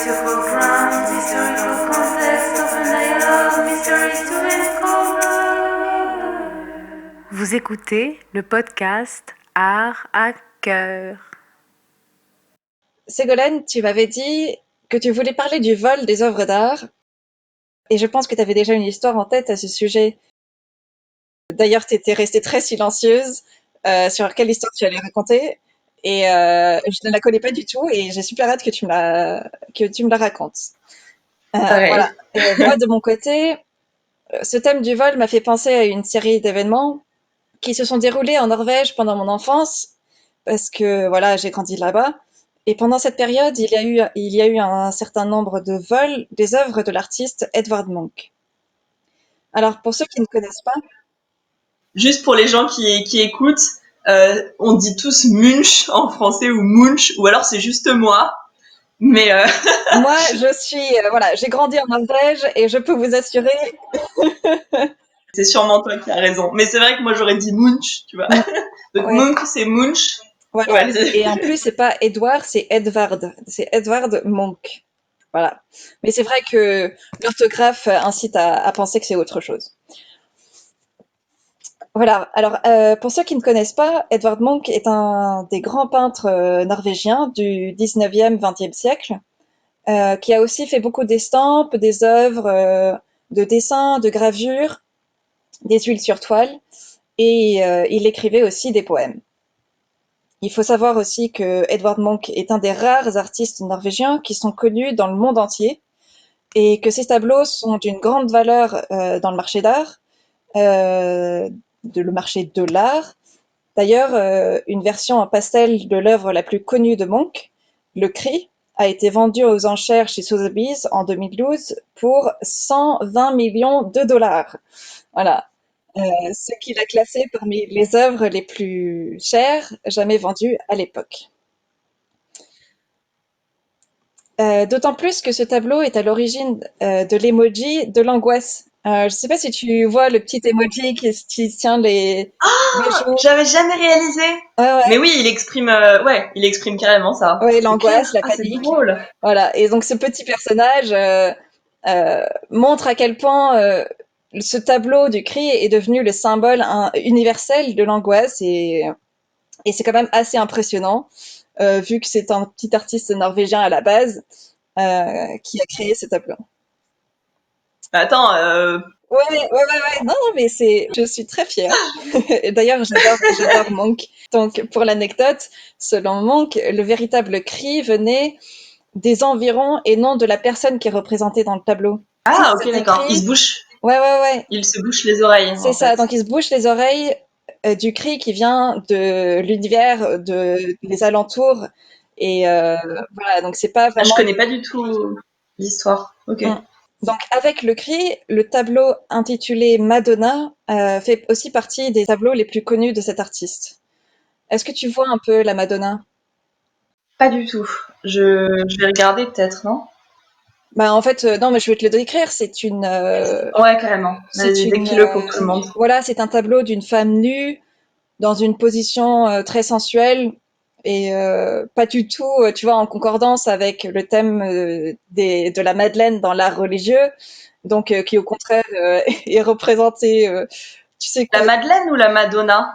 Beautiful grounds, historical context, open dialogue, mysteries to uncover. Vous écoutez le podcast Art à cœur. Ségolène, tu m'avais dit que tu voulais parler du vol des œuvres d'art, et je pense que tu avais déjà une histoire en tête à ce sujet. D'ailleurs, tu étais restée très silencieuse sur quelle histoire tu allais raconter, et je ne la connais pas du tout, et j'ai super hâte que tu me la racontes. Pareil. Voilà. Et moi, de mon côté, ce thème du vol m'a fait penser à une série d'événements qui se sont déroulés en Norvège pendant mon enfance, parce que voilà, j'ai grandi là-bas. Et pendant cette période, il y a eu un certain nombre de vols des œuvres de l'artiste Edvard Munch. Alors, pour ceux qui ne connaissent pas, Juste pour les gens qui écoutent, on dit tous Munch en français ou Munch, ou alors c'est juste moi. Mais moi, voilà, j'ai grandi en Norvège et je peux vous assurer, c'est sûrement toi qui as raison. Mais c'est vrai que moi j'aurais dit Munch, tu vois. Donc ouais, Munch, c'est Munch. voilà. Ouais, Et en plus, c'est pas Edouard, c'est Edvard. C'est Edvard Munch. Voilà. Mais c'est vrai que l'orthographe incite à penser que c'est autre chose. Voilà. Alors, pour ceux qui ne connaissent pas, Edvard Munch est un des grands peintres norvégiens du 19e, 20e siècle, qui a aussi fait beaucoup d'estampes, des œuvres de dessin, de gravure, des huiles sur toile, et il écrivait aussi des poèmes. Il faut savoir aussi que Edvard Munch est un des rares artistes norvégiens qui sont connus dans le monde entier, et que ses tableaux sont d'une grande valeur dans le marché d'art, le marché de l'art. D'ailleurs, une version en pastel de l'œuvre la plus connue de Munch, Le Cri, a été vendue aux enchères chez Sotheby's en 2012 pour 120 millions de dollars. Voilà. Ce qui l'a classé parmi les œuvres les plus chères jamais vendues à l'époque. D'autant plus que ce tableau est à l'origine de l'emoji de l'angoisse. Je ne sais pas si tu vois le petit emoji qui tient les joues. j'avais jamais réalisé. Ouais, ouais, Mais oui, il exprime carrément ça. ouais, C'est l'angoisse, clair. la Ah, c'est panique. drôle. Voilà. Et donc ce petit personnage montre à quel point ce tableau du cri est devenu le symbole universel de l'angoisse, et c'est quand même assez impressionnant vu que c'est un petit artiste norvégien à la base qui a créé ce tableau. Attends, Ouais, ouais, ouais, ouais. Non, non, mais je suis très fière. Et d'ailleurs, j'adore Monk. Donc, pour l'anecdote, selon Monk, le véritable cri venait des environs et non de la personne qui est représentée dans le tableau. Tout ah ok cet d'accord. cri, ouais, ouais, ouais, Il se bouche les oreilles c'est en ça. fait. Donc, il se bouche les oreilles du cri qui vient de l'univers, des alentours. Et voilà, donc c'est pas Ah, je vraiment. connais pas du tout l'histoire. Ok. Mm. Donc, avec le cri, le tableau intitulé Madonna fait aussi partie des tableaux les plus connus de cet artiste. Est-ce que tu vois un peu la Madonna? Pas du tout. Je vais regarder peut-être, non? Bah, en fait, non, mais je vais te le décrire. Ouais, carrément. C'est Vas-y, une, décris-le pour tout le monde. voilà, c'est un tableau d'une femme nue dans une position très sensuelle et pas du tout, tu vois, en concordance avec le thème de la Madeleine dans l'art religieux, donc qui au contraire est représenté, tu sais que La Madeleine ou la Madonna?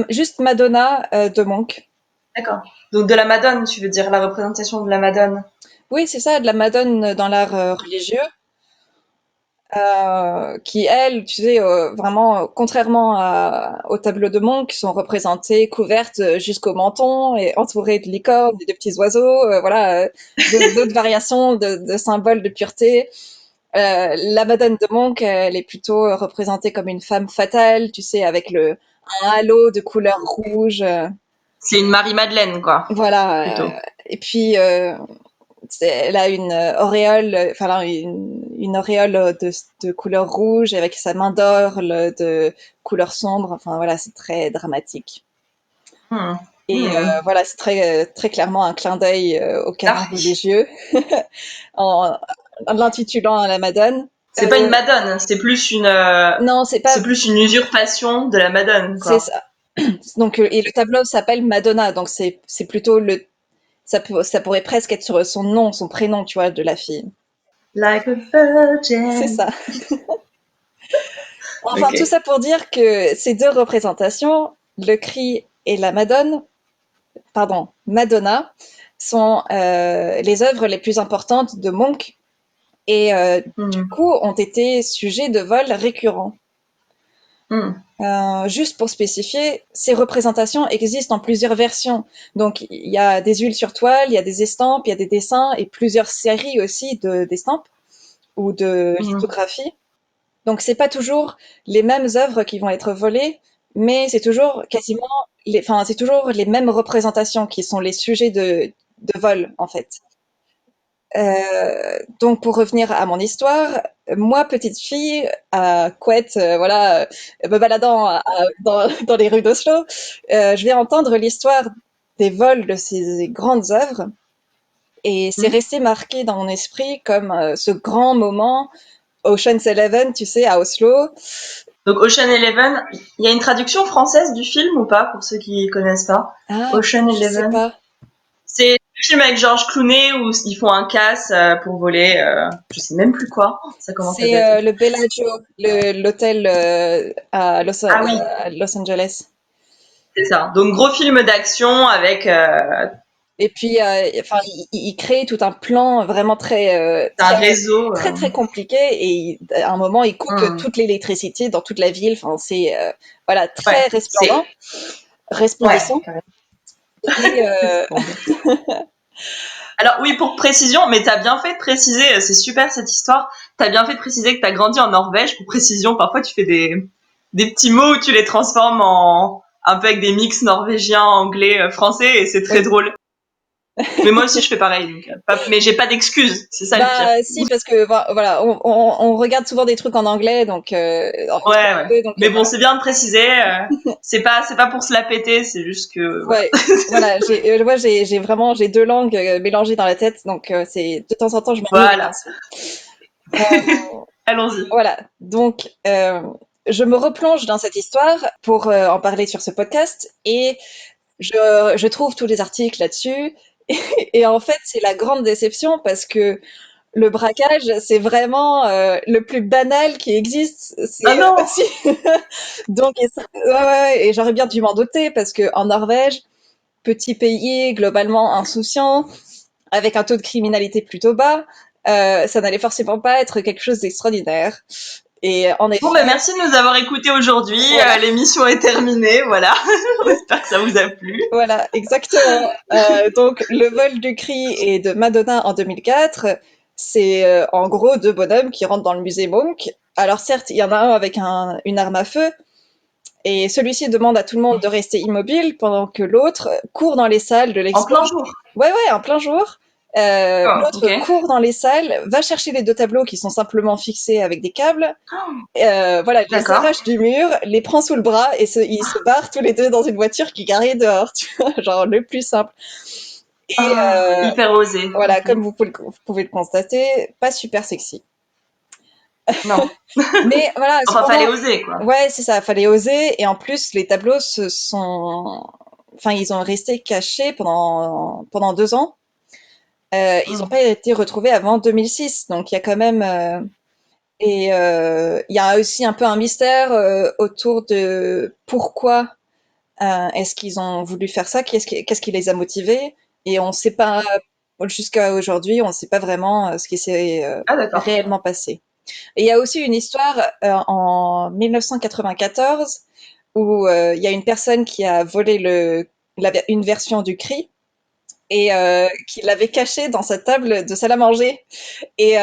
juste Madonna de Monk. D'accord. Donc de la Madone, tu veux dire la représentation de la Madone. Oui, c'est ça, de la Madone dans l'art religieux, qui elles, tu sais, vraiment, contrairement au tableau de Monk, sont représentées couvertes jusqu'au menton et entourées de licornes et de petits oiseaux, voilà, d'autres variations de symboles de pureté. La Madone de Monk, elle est plutôt représentée comme une femme fatale, tu sais, avec un halo de couleur rouge. C'est une Marie-Madeleine, quoi, Voilà. plutôt. Et puis, elle a une auréole, enfin, là, une auréole de couleur rouge avec sa main d'or de couleur sombre. Enfin, voilà, c'est très dramatique. Hmm. Et Hmm. voilà, c'est très clairement un clin d'œil au canon Dark. religieux en, en l'intitulant à la Madone. C'est pas une Madone, Non, c'est pas, c'est plus une usurpation de la Madone, c'est quoi. ça. Donc, et le tableau s'appelle Madonna, donc c'est plutôt Ça pourrait presque être sur son nom, son prénom, tu vois, de la fille. Like a C'est virgin. ça. Enfin, tout Ok. ça pour dire que ces deux représentations, le cri et la Madone, pardon, Madonna, sont les œuvres les plus importantes de Munch et du Hmm. coup ont été sujets de vols récurrents. Hmm. Juste pour spécifier, ces représentations existent en plusieurs versions. Donc, il y a des huiles sur toile, il y a des estampes, il y a des dessins et plusieurs séries aussi d'estampes ou de Hmm. lithographies. Donc, c'est pas toujours les mêmes œuvres qui vont être volées, mais c'est toujours quasiment enfin, c'est toujours les mêmes représentations qui sont les sujets de vol, en fait. Donc pour revenir à mon histoire, moi petite fille à Couette, voilà, me baladant dans les rues d'Oslo, je vais entendre l'histoire des vols de ces grandes œuvres et c'est Hmm. resté marqué dans mon esprit comme ce grand moment Ocean's Eleven, tu sais, à Oslo. Donc Ocean Eleven, il y a une traduction française du film ou pas pour ceux qui connaissent pas? Ah, Ocean je sais Eleven. pas. C'est le film avec George Clooney où ils font un casse pour voler, je sais même plus quoi. Ça commence à C'est dater. le Bellagio, l'hôtel Ah oui, à Los Angeles. c'est ça. Donc gros film d'action avec Et puis, enfin, il crée tout un plan vraiment un réseau. très compliqué. Et à un moment, il coupe Hmm. toute l'électricité dans toute la ville. Enfin, c'est voilà très Ouais, c'est ouais. resplendissant. Carrément. Et Alors oui, pour précision, mais t'as bien fait de préciser, c'est super cette histoire. T'as bien fait de préciser que t'as grandi en Norvège. Pour précision, parfois tu fais des petits mots où tu les transformes en un peu avec des mix norvégiens, anglais, français, et c'est très oui, drôle. Mais moi aussi je fais pareil, donc, mais j'ai pas d'excuses, c'est ça le pire. bah si parce que voilà, on regarde souvent des trucs en anglais, donc Ouais, entre ouais. les deux, donc Mais bon, voilà. c'est bien de préciser. C'est pas pour se la péter, c'est juste que voilà. Ouais, voilà, moi j'ai vraiment j'ai deux langues mélangées dans la tête, donc c'est de temps en temps je m'amuse Voilà. ainsi. Euh, Allons-y. Voilà, donc je me replonge dans cette histoire pour en parler sur ce podcast et je trouve tous les articles là-dessus et en fait c'est la grande déception parce que le braquage c'est vraiment le plus banal qui existe. Ah C'est non. si. Donc ouais, ouais, et j'aurais bien dû m'en douter parce que en Norvège, petit pays globalement insouciant, avec un taux de criminalité plutôt bas, ça n'allait forcément pas être quelque chose d'extraordinaire. Et en Bon, ben effet, merci de nous avoir écoutés aujourd'hui. voilà, L'émission est terminée. Voilà. J'espère que ça vous a plu. voilà, exactement. Donc, le vol du cri et de Madonna en 2004, c'est en gros deux bonhommes qui rentrent dans le musée Monk. Alors certes, il y en a un avec une arme à feu, et celui-ci demande à tout le monde de rester immobile pendant que l'autre court dans les salles de En l'expo. plein jour. Ouais, ouais, en plein jour. D'accord. L'autre Ok. court dans les salles, va chercher les deux tableaux qui sont simplement fixés avec des câbles. Voilà, les D'accord. arrache du mur, les prend sous le bras et ils se barrent tous les deux dans une voiture qui est garée dehors, tu vois, genre le plus simple. Et Ah, hyper osé. voilà, Ok. comme vous pouvez le constater, pas super sexy. Non. Mais voilà, Enfin, fallait cependant, oser quoi. ouais, c'est ça, fallait oser. Et en plus, les tableaux enfin, ils ont resté cachés pendant 2 ans. Ils n'ont Hmm. pas été retrouvés avant 2006, donc il y a quand même. Et il y a aussi un peu un mystère autour de pourquoi est-ce qu'ils ont voulu faire ça, qu'est-ce qui les a motivés. Et on ne sait pas, jusqu'à aujourd'hui, on ne sait pas vraiment ce qui s'est Ah d'accord. réellement passé. Et il y a aussi une histoire en 1994 où il y a une personne qui a volé une version du cri et qui l'avait caché dans sa table de salle à manger. Et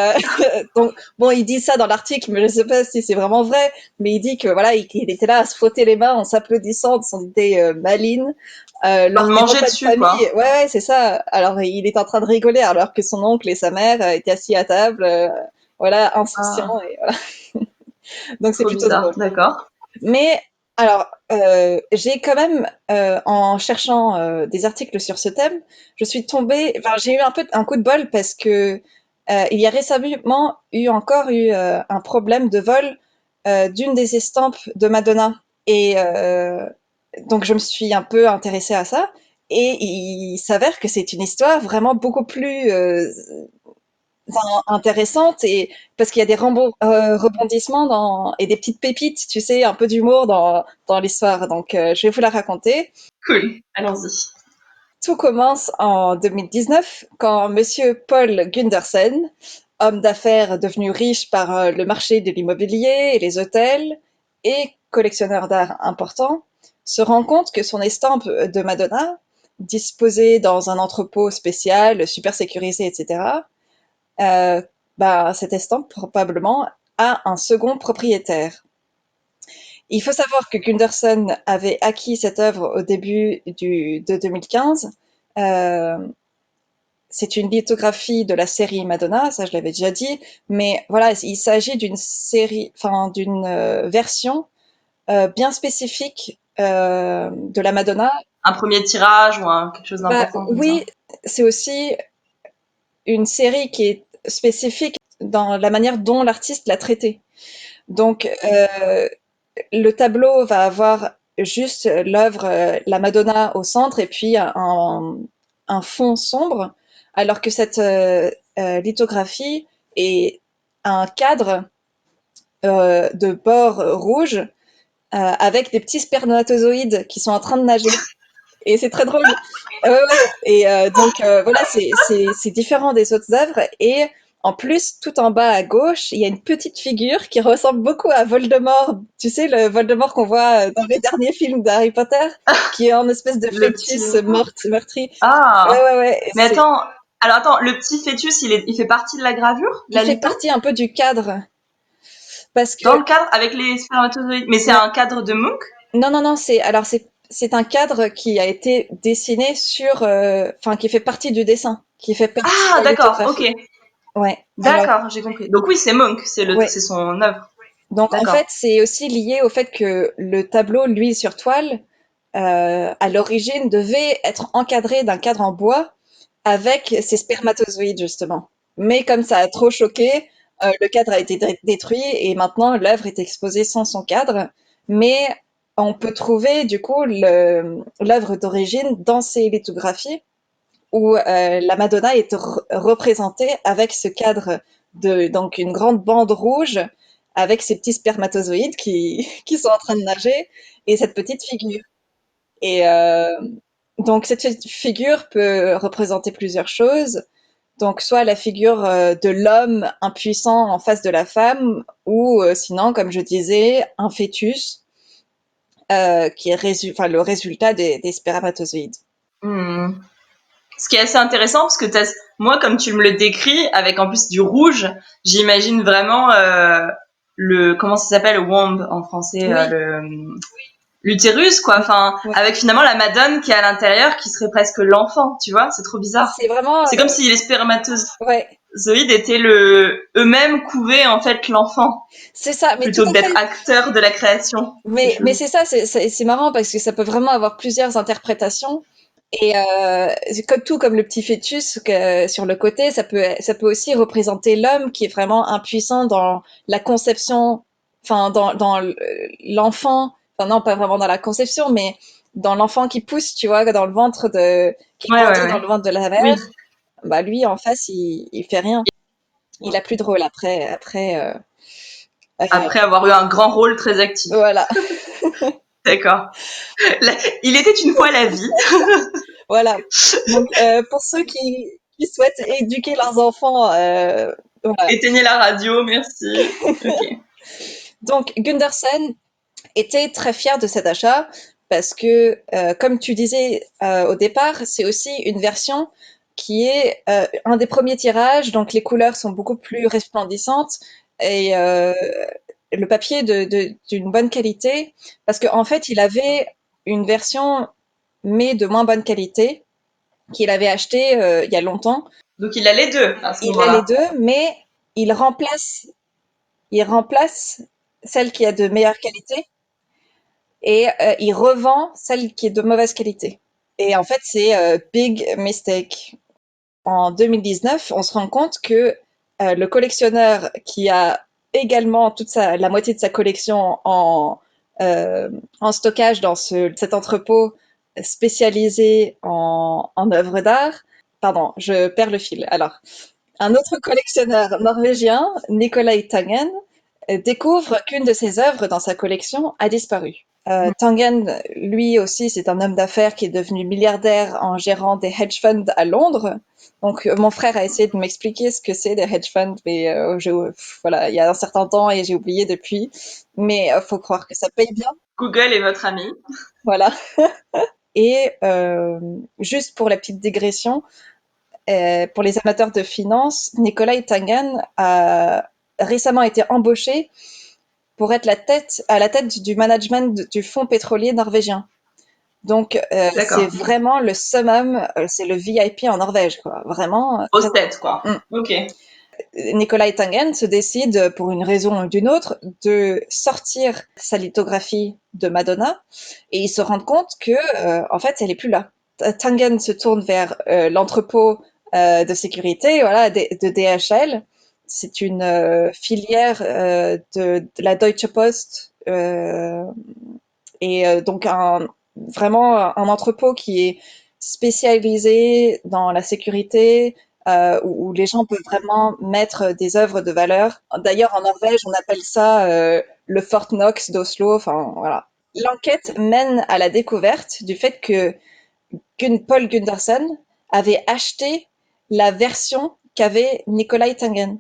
donc, bon, il dit ça dans l'article, mais je ne sais pas si c'est vraiment vrai. Mais il dit que voilà, il était là à se frotter les mains en s'applaudissant de son idée maligne On lors des mangeait repas de dessus famille. quoi. Ouais, ouais, c'est ça. Alors, il est en train de rigoler alors que son oncle et sa mère étaient assis à table, voilà, insouciants. Ah, Et voilà. Donc, c'est trop plutôt bizarre. drôle. D'accord. Mais alors, j'ai quand même, en cherchant des articles sur ce thème, je suis tombée, enfin, j'ai eu un peu un coup de bol parce que il y a récemment encore eu un problème de vol d'une des estampes de Madonna. Et donc, je me suis un peu intéressée à ça. Et il s'avère que c'est une histoire vraiment beaucoup plus intéressante et parce qu'il y a des rebondissements et des petites pépites, tu sais, un peu d'humour dans l'histoire. Donc, je vais vous la raconter. Cool, allons-y. Tout commence en 2019 quand Monsieur Paul Gundersen, homme d'affaires devenu riche par le marché de l'immobilier et les hôtels et collectionneur d'art important, se rend compte que son estampe de Madonna, disposée dans un entrepôt spécial, super sécurisé, etc., euh, cette estampe probablement a un second propriétaire. Il faut savoir que Gunderson avait acquis cette œuvre au début de 2015. Euh, c'est une lithographie de la série Madonna, ça je l'avais déjà dit, mais voilà, il s'agit d'une série, enfin d'une version bien spécifique de la Madonna. Un premier tirage ou quelque chose d'important comme ça. Oui, c'est aussi une série qui est spécifique dans la manière dont l'artiste l'a traitée. Donc, le tableau va avoir juste l'œuvre, la Madonna au centre et puis un fond sombre, alors que cette lithographie est un cadre de bord rouge avec des petits spermatozoïdes qui sont en train de nager. Et c'est très drôle. Ouais, ouais. Et donc voilà, c'est différent des autres œuvres. Et en plus, tout en bas à gauche, il y a une petite figure qui ressemble beaucoup à Voldemort. Tu sais, le Voldemort qu'on voit dans les derniers films d'Harry Potter, qui est en espèce de Le petit. fœtus meurtri. Ouais, Ah. ouais, ouais. Mais attends. Alors attends, le petit fœtus, il fait partie de la gravure, Il la fait litho? partie un peu du cadre. Parce que, Dans le cadre avec les spermatozoïdes. Mais c'est ouais. un cadre de Munch? Non, non, non, c'est un cadre qui a été dessiné sur, enfin, qui fait partie du dessin, qui fait partie de Ah, la d'accord, ok. lithographie. Ouais. Alors, D'accord, j'ai compris. Donc oui, c'est Munch, ouais. c'est son œuvre. Donc en fait, D'accord. c'est aussi lié au fait que le tableau, lui, sur toile, à l'origine, devait être encadré d'un cadre en bois avec ces spermatozoïdes, justement. Mais comme ça a trop choqué, le cadre a été détruit et maintenant l'œuvre est exposée sans son cadre. Mais on peut trouver, du coup, l'œuvre d'origine dans ces lithographies où la Madonna est représentée avec ce cadre donc une grande bande rouge avec ces petits spermatozoïdes qui sont en train de nager et cette petite figure. Et donc cette figure peut représenter plusieurs choses. Donc soit la figure de l'homme impuissant en face de la femme ou sinon, comme je disais, un fœtus qui est le résultat des spermatozoïdes. Hmm. Ce qui est assez intéressant parce que moi, comme tu me le décris, avec en plus du rouge, j'imagine vraiment comment ça s'appelle, womb en français, Oui, l'utérus, quoi. Enfin, ouais. avec finalement la madone qui est à l'intérieur, qui serait presque l'enfant, tu vois. C'est trop bizarre. C'est vraiment, C'est comme si les spermatozoïdes ouais, étaient eux-mêmes couvaient en fait l'enfant, c'est ça, mais tout plutôt que à d'être fait. acteurs de la création. C'est Mais chelou. c'est ça, c'est marrant parce que ça peut vraiment avoir plusieurs interprétations. Et c'est comme tout, comme le petit fœtus sur le côté, ça peut aussi représenter l'homme qui est vraiment impuissant dans la conception, enfin dans l'enfant, enfin non pas vraiment dans la conception, mais dans l'enfant qui pousse, tu vois, qui Ouais, ouais, grandit dans ouais. le ventre de la mère. Oui. Bah lui en face, il fait rien. Il a plus de rôle Après avoir eu un grand rôle très actif. voilà. D'accord. Il était une fois la vie. Voilà. Donc, pour ceux qui souhaitent éduquer leurs enfants, voilà. Éteignez la radio, merci. Ok. Donc, Gunderson était très fier de cet achat parce que, comme tu disais au départ, c'est aussi une version qui est un des premiers tirages, donc les couleurs sont beaucoup plus resplendissantes et le papier d'une bonne qualité, parce qu'en fait, il avait une version mais de moins bonne qualité qu'il avait acheté il y a longtemps. Donc il a les deux à ce Il a les moment-là. deux, mais il remplace, il remplace celle qui est de meilleure qualité et il revend celle qui est de mauvaise qualité. Et en fait, c'est big mistake. En 2019, on se rend compte que le collectionneur qui a également la moitié de sa collection en stockage dans cet entrepôt spécialisé en œuvres d'art. Pardon, je perds le fil. Alors, un autre collectionneur norvégien, Nicolai Tangen, découvre qu'une de ses œuvres dans sa collection a disparu. Tangen, lui aussi, c'est un homme d'affaires qui est devenu milliardaire en gérant des hedge funds à Londres. Donc, mon frère a essayé de m'expliquer ce que c'est des hedge funds, mais voilà, il y a un certain temps et j'ai oublié depuis. Mais faut croire que ça paye bien. Google est votre ami. Voilà. Et juste pour la petite digression, pour les amateurs de finance, Nicolai Tangen a récemment été embauché pour être à la tête du management du fonds pétrolier norvégien. Donc, c'est D'accord. vraiment le summum, c'est le VIP en Norvège, quoi. Vraiment. Grosse tête, quoi. Mm. Ok. Nicolai Tangen se décide, pour une raison ou d'une autre, de sortir sa lithographie de Madonna et il se rend compte que, en fait, elle est plus là. Tangen se tourne vers l'entrepôt de sécurité, voilà, de DHL. C'est une filière de la Deutsche Post et donc vraiment un entrepôt qui est spécialisé dans la sécurité, où les gens peuvent vraiment mettre des œuvres de valeur. D'ailleurs, en Norvège, on appelle ça le Fort Knox d'Oslo. Enfin, voilà. L'enquête mène à la découverte du fait que Paul Gunderson avait acheté la version qu'avait Nicolai Tangen.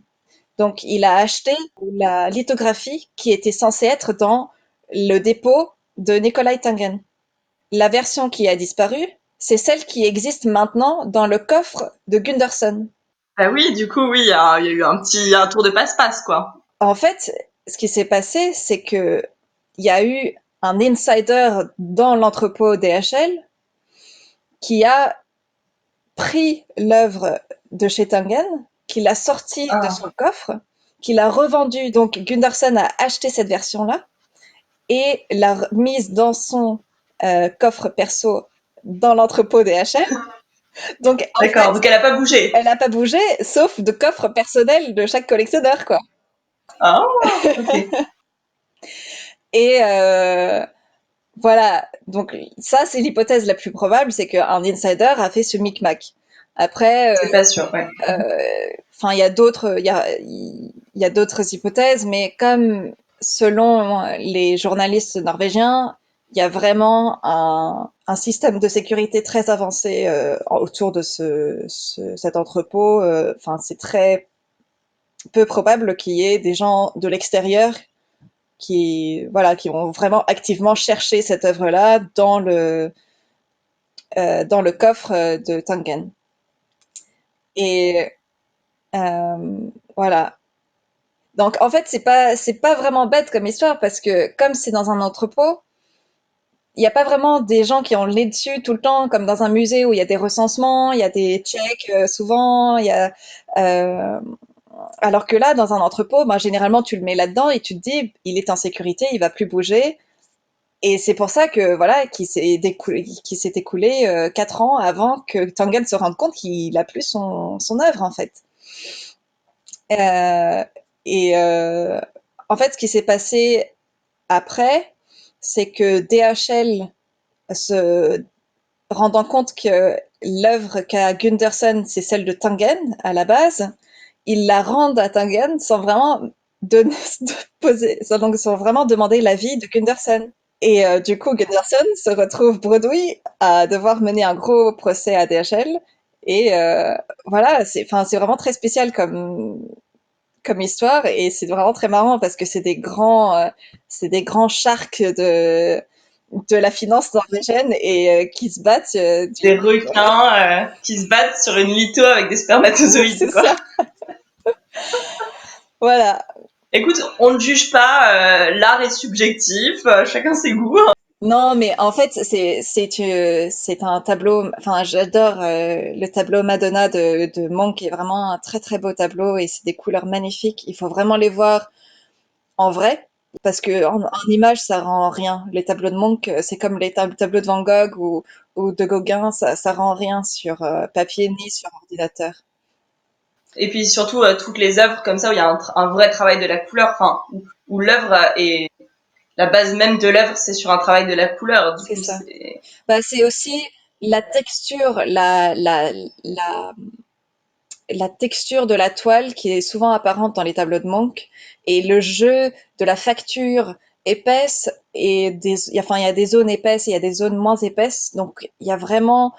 Donc, il a acheté la lithographie qui était censée être dans le dépôt de Nicolai Tangen. La version qui a disparu, c'est celle qui existe maintenant dans le coffre de Gunderson. Bah oui, du coup, oui, il y a eu un tour de passe-passe, quoi. En fait, ce qui s'est passé, c'est que il y a eu un insider dans l'entrepôt DHL qui a pris l'œuvre de chez Tangen, qui l'a sortie de son Ah. coffre, qui l'a revendue. Donc Gunderson a acheté cette version-là et l'a mise dans son coffre perso dans l'entrepôt DHL. Donc en D'accord, fait, donc elle a pas bougé. elle n'a pas bougé, sauf de coffre personnel de chaque collectionneur, quoi. Ah, ok. Et voilà, donc ça c'est l'hypothèse la plus probable, c'est qu'un insider a fait ce micmac. Après, C'est pas sûr, ouais. enfin il y a d'autres hypothèses, mais comme selon les journalistes norvégiens, il y a vraiment un système de sécurité très avancé autour de cet entrepôt. Enfin, c'est très peu probable qu'il y ait des gens de l'extérieur qui ont vraiment activement cherché cette œuvre-là dans le coffre de Tangen. Et euh, voilà. Donc en fait, c'est pas vraiment bête comme histoire parce que comme c'est dans un entrepôt, il n'y a pas vraiment des gens qui ont le nez dessus tout le temps, comme dans un musée où il y a des recensements, il y a des checks souvent, il y a alors que là, dans un entrepôt, ben, généralement, tu le mets là-dedans et tu te dis, il est en sécurité, il va plus bouger. Et c'est pour ça que voilà, qui s'est écoulé 4 ans avant que Tangen se rende compte qu'il a plus son œuvre en fait. Euh, et en fait, ce qui s'est passé après, c'est que DHL se rendant compte que l'œuvre qu'a Gunderson, c'est celle de Tangen à la base, ils la rendent à Tangen sans vraiment donner, sans vraiment demander l'avis de Gunderson. Et du coup, Gunderson se retrouve bredouille à devoir mener un gros procès à DHL. Et voilà, c'est vraiment très spécial comme histoire et c'est vraiment très marrant parce que c'est des grands sharks de la finance norvégienne et qui se battent. Des requins qui se battent sur une litho avec des C'est spermatozoïdes, quoi. ça. Voilà. Écoute, on ne juge pas, l'art est subjectif, chacun ses goûts. Non, mais en fait, c'est un tableau. Enfin, j'adore le tableau Madonna de Munch, qui est vraiment un très très beau tableau et c'est des couleurs magnifiques. Il faut vraiment les voir en vrai parce que en image, ça rend rien. Les tableaux de Munch, c'est comme les tableaux de Van Gogh ou de Gauguin, ça rend rien sur papier ni sur ordinateur. Et puis surtout, toutes les œuvres comme ça où il y a un vrai travail de la couleur, enfin, où l'œuvre est la base même de l'œuvre, c'est sur un travail de la couleur. Du C'est coup, ça. c'est... Bah, c'est aussi la texture, la texture de la toile qui est souvent apparente dans les tableaux de Munch et le jeu de la facture épaisse et enfin, il y a des zones épaisses et il y a des zones moins épaisses. Donc, il y a vraiment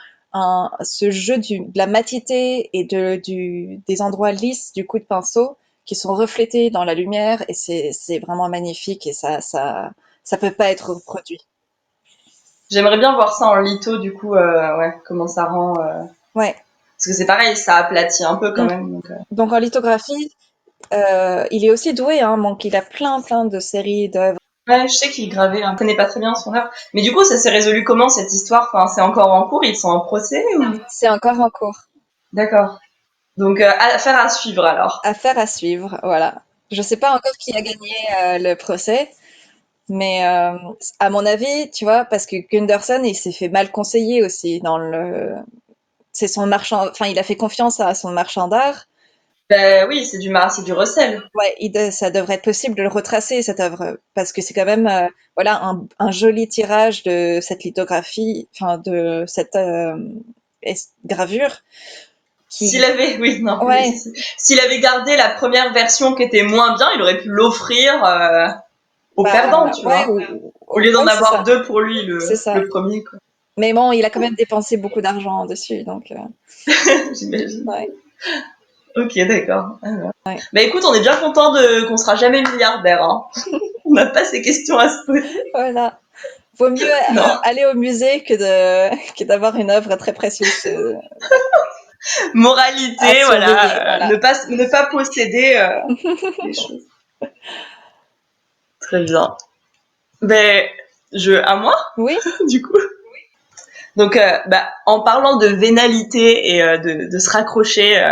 ce jeu de la matité et des endroits lisses du coup de pinceau qui sont reflétés dans la lumière et c'est vraiment magnifique et ça peut pas être reproduit. J'aimerais bien voir ça en litho, du coup, ouais, comment ça rend. Ouais. Parce que c'est pareil, ça aplatit un peu quand Mm. même. Donc, Donc en lithographie, il est aussi doué, hein, donc il a plein de séries d'œuvres. ouais, je sais qu'il gravait, je connais pas très bien son œuvre. Mais du coup, ça s'est résolu comment cette histoire? Enfin, c'est encore en cours, ils sont en procès ou... C'est encore en cours. D'accord. Donc, affaire à suivre alors. Affaire à suivre, voilà. Je sais pas encore qui a gagné le procès, mais à mon avis, tu vois, parce que Gunderson, il s'est fait mal conseiller aussi c'est son marchand, enfin, il a fait confiance à son marchand d'art. Ben oui, c'est du recel. Ouais, ça devrait être possible de le retracer, cette œuvre, parce que c'est quand même, voilà, un joli tirage de cette lithographie, enfin, de cette gravure S'il qui, avait, oui, non, oui, ouais, s'il avait gardé la première version qui était moins bien, il aurait pu l'offrir au perdant, bah, tu ouais, vois. Au lieu d'en ouais, c'est avoir ça, deux pour lui, c'est ça. le premier, quoi. Mais bon, il a quand même dépensé beaucoup d'argent dessus, donc, J'imagine. ouais, Ok, d'accord. Alors. ouais. Bah écoute, on est bien content qu'on sera jamais milliardaire, hein. On n'a pas ces questions à se poser. Voilà. Vaut mieux Non. aller au musée que d'avoir une œuvre très précieuse à Moralité, surveiller, voilà, voilà. ne pas posséder les choses. Très bien. Ben, à moi, Oui, du coup. Donc, en parlant de vénalité et de se raccrocher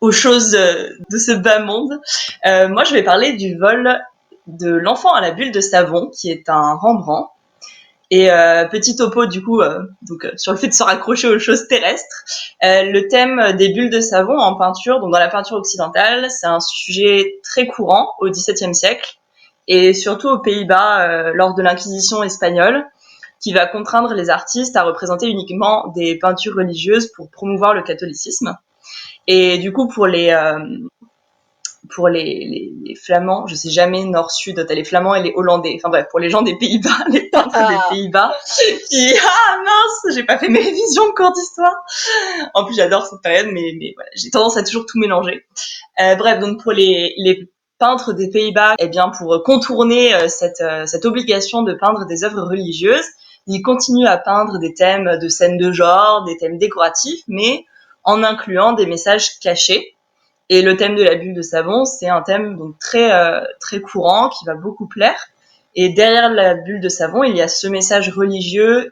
aux choses de ce bas monde, moi, je vais parler du vol de l'enfant à la bulle de savon, qui est un Rembrandt. Et petit topo du coup, sur le fait de se raccrocher aux choses terrestres, le thème des bulles de savon en peinture, donc dans la peinture occidentale, c'est un sujet très courant au XVIIe siècle et surtout aux Pays-Bas lors de l'Inquisition espagnole, qui va contraindre les artistes à représenter uniquement des peintures religieuses pour promouvoir le catholicisme. Et du coup, pour les Flamands, je sais jamais nord-sud, t'as les Flamands et les Hollandais. Enfin bref, pour les gens des Pays-Bas, les peintres des ah, Pays-Bas, qui ah mince, j'ai pas fait mes révisions de cours d'histoire. En plus, j'adore cette période, mais voilà, j'ai tendance à toujours tout mélanger. Bref, donc pour les peintres des Pays-Bas, eh bien pour contourner cette obligation de peindre des œuvres religieuses, ils continuent à peindre des thèmes de scènes de genre, des thèmes décoratifs, mais en incluant des messages cachés. Et le thème de la bulle de savon, c'est un thème donc très courant qui va beaucoup plaire. Et derrière la bulle de savon, il y a ce message religieux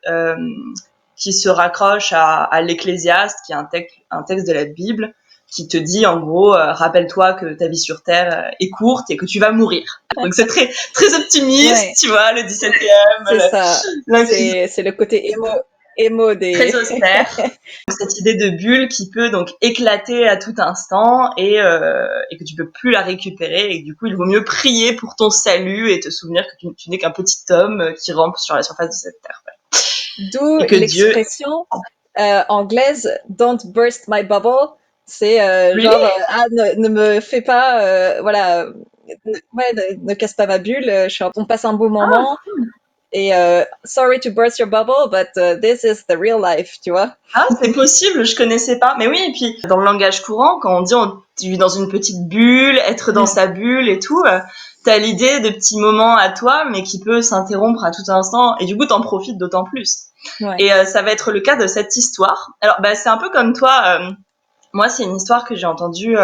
qui se raccroche à l'Ecclésiaste, qui est un texte de la Bible, qui te dit en gros, rappelle-toi que ta vie sur Terre est courte et que tu vas mourir. Donc c'est très optimiste, ouais, tu vois, le 17e, c'est ça. l'Inquisition C'est le côté émo très des. austère. Cette idée de bulle qui peut donc éclater à tout instant et que tu peux plus la récupérer et du coup il vaut mieux prier pour ton salut et te souvenir que tu n'es qu'un petit homme qui rampe sur la surface de cette terre. D'où Et que Dieu... l'expression anglaise "Don't burst my bubble". C'est Really? genre ah ne me fais pas voilà ouais ne casse pas ma bulle. On passe un beau Ah, moment et sorry to burst your bubble, but this is the real life, tu vois. ah, c'est possible, je connaissais pas. Mais oui, et puis dans le langage courant, quand on dit tu vis dans une petite bulle, être dans Mm, sa bulle et tout, t'as l'idée de petits moments à toi, mais qui peut s'interrompre à tout instant, et du coup t'en profites d'autant plus. ouais. Et ça va être le cas de cette histoire. Alors, c'est un peu comme toi. Moi, c'est une histoire que j'ai entendue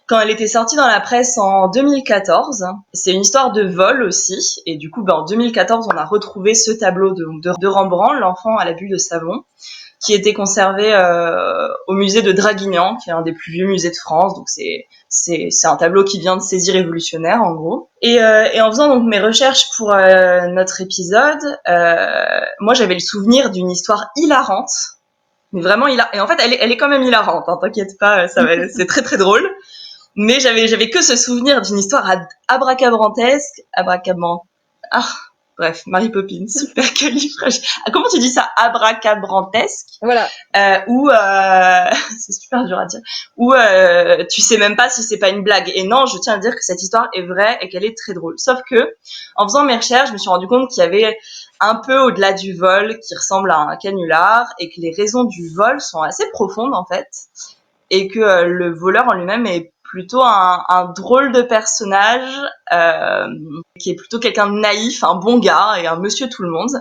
quand elle était sortie dans la presse en 2014. C'est une histoire de vol aussi. Et du coup, en 2014, on a retrouvé ce tableau de Rembrandt, l'enfant à la bulle de savon, qui était conservé au musée de Draguignan, qui est un des plus vieux musées de France. Donc c'est un tableau qui vient de saisie révolutionnaire en gros. Et en faisant donc mes recherches pour notre épisode, moi j'avais le souvenir d'une histoire hilarante, mais vraiment hilarante. Et en fait elle est quand même hilarante, hein, t'inquiète pas, c'est très très drôle. Mais j'avais que ce souvenir d'une histoire abracadabrantesque, Ah, bref, Mary Poppins, super comment tu dis ça? Abracabrantesque. Voilà. Ou c'est super dur à dire. Ou tu sais même pas si c'est pas une blague. Et non, je tiens à dire que cette histoire est vraie et qu'elle est très drôle. Sauf que, en faisant mes recherches, je me suis rendu compte qu'il y avait un peu au-delà du vol qui ressemble à un canular et que les raisons du vol sont assez profondes en fait. Et que le voleur en lui-même est plutôt un drôle de personnage qui est plutôt quelqu'un de naïf, un bon gars et un monsieur tout le monde.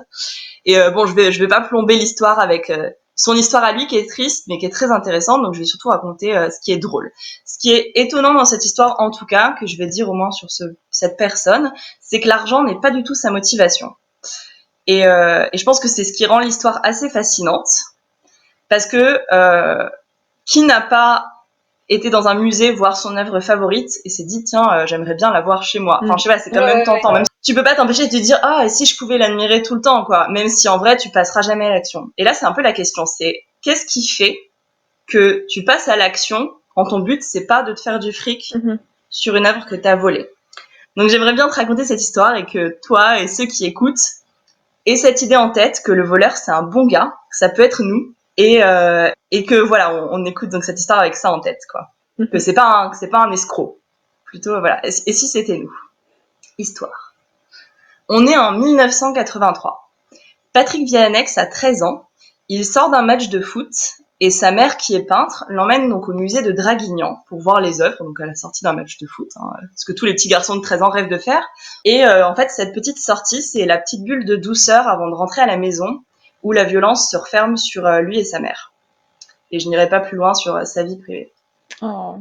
Et bon, je vais pas plomber l'histoire avec son histoire à lui qui est triste mais qui est très intéressante, donc je vais surtout raconter ce qui est drôle. Ce qui est étonnant dans cette histoire, en tout cas, que je vais dire au moins sur cette personne, c'est que l'argent n'est pas du tout sa motivation. Et je pense que c'est ce qui rend l'histoire assez fascinante, parce que qui n'a pas été dans un musée voir son œuvre favorite et s'est dit tiens j'aimerais bien la voir chez moi. Enfin je sais pas, c'est quand même tentant. Même tu peux pas t'empêcher de te dire ah et si je pouvais l'admirer tout le temps quoi, même si en vrai tu passeras jamais à l'action. Et là c'est un peu la question, c'est qu'est-ce qui fait que tu passes à l'action quand ton but c'est pas de te faire du fric sur une œuvre que t'as volée. Donc j'aimerais bien te raconter cette histoire et que toi et ceux qui écoutent aient cette idée en tête que le voleur c'est un bon gars, que ça peut être nous. Et que voilà, on écoute donc cette histoire avec ça en tête, quoi. Que c'est pas un escroc. Plutôt, voilà. Et si c'était nous? Histoire. On est en 1983. Patrick Vianex a 13 ans. Il sort d'un match de foot et sa mère, qui est peintre, l'emmène donc au musée de Draguignan pour voir les œuvres, donc à la sortie d'un match de foot, hein, ce que tous les petits garçons de 13 ans rêvent de faire. Et en fait, cette petite sortie, c'est la petite bulle de douceur avant de rentrer à la maison, où la violence se referme sur lui et sa mère. Et je n'irai pas plus loin sur sa vie privée. Oh.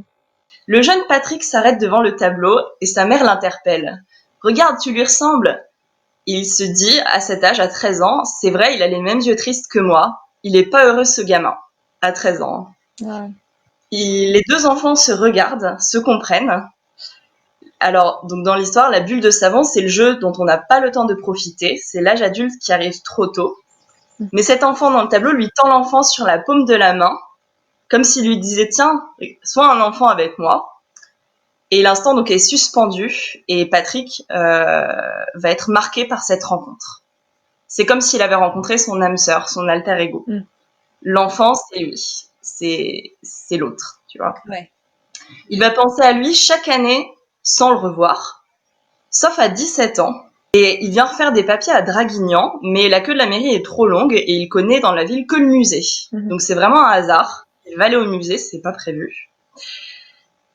Le jeune Patrick s'arrête devant le tableau et sa mère l'interpelle. « Regarde, tu lui ressembles !» Il se dit, à cet âge, à 13 ans, c'est vrai, il a les mêmes yeux tristes que moi. Il est pas heureux ce gamin, à 13 ans. Ouais. Les deux enfants se regardent, se comprennent. Alors, donc dans l'histoire, la bulle de savon, c'est le jeu dont on n'a pas le temps de profiter. C'est l'âge adulte qui arrive trop tôt. Mais cet enfant dans le tableau lui tend l'enfant sur la paume de la main, comme s'il lui disait « Tiens, sois un enfant avec moi ». Et l'instant donc est suspendu et Patrick va être marqué par cette rencontre. C'est comme s'il avait rencontré son âme sœur, son alter ego. L'enfant, c'est lui, c'est l'autre, tu vois. Ouais. Il va penser à lui chaque année sans le revoir, sauf à 17 ans. Et il vient refaire des papiers à Draguignan, mais la queue de la mairie est trop longue et il connaît dans la ville que le musée. Donc c'est vraiment un hasard. Il va aller au musée, c'est pas prévu,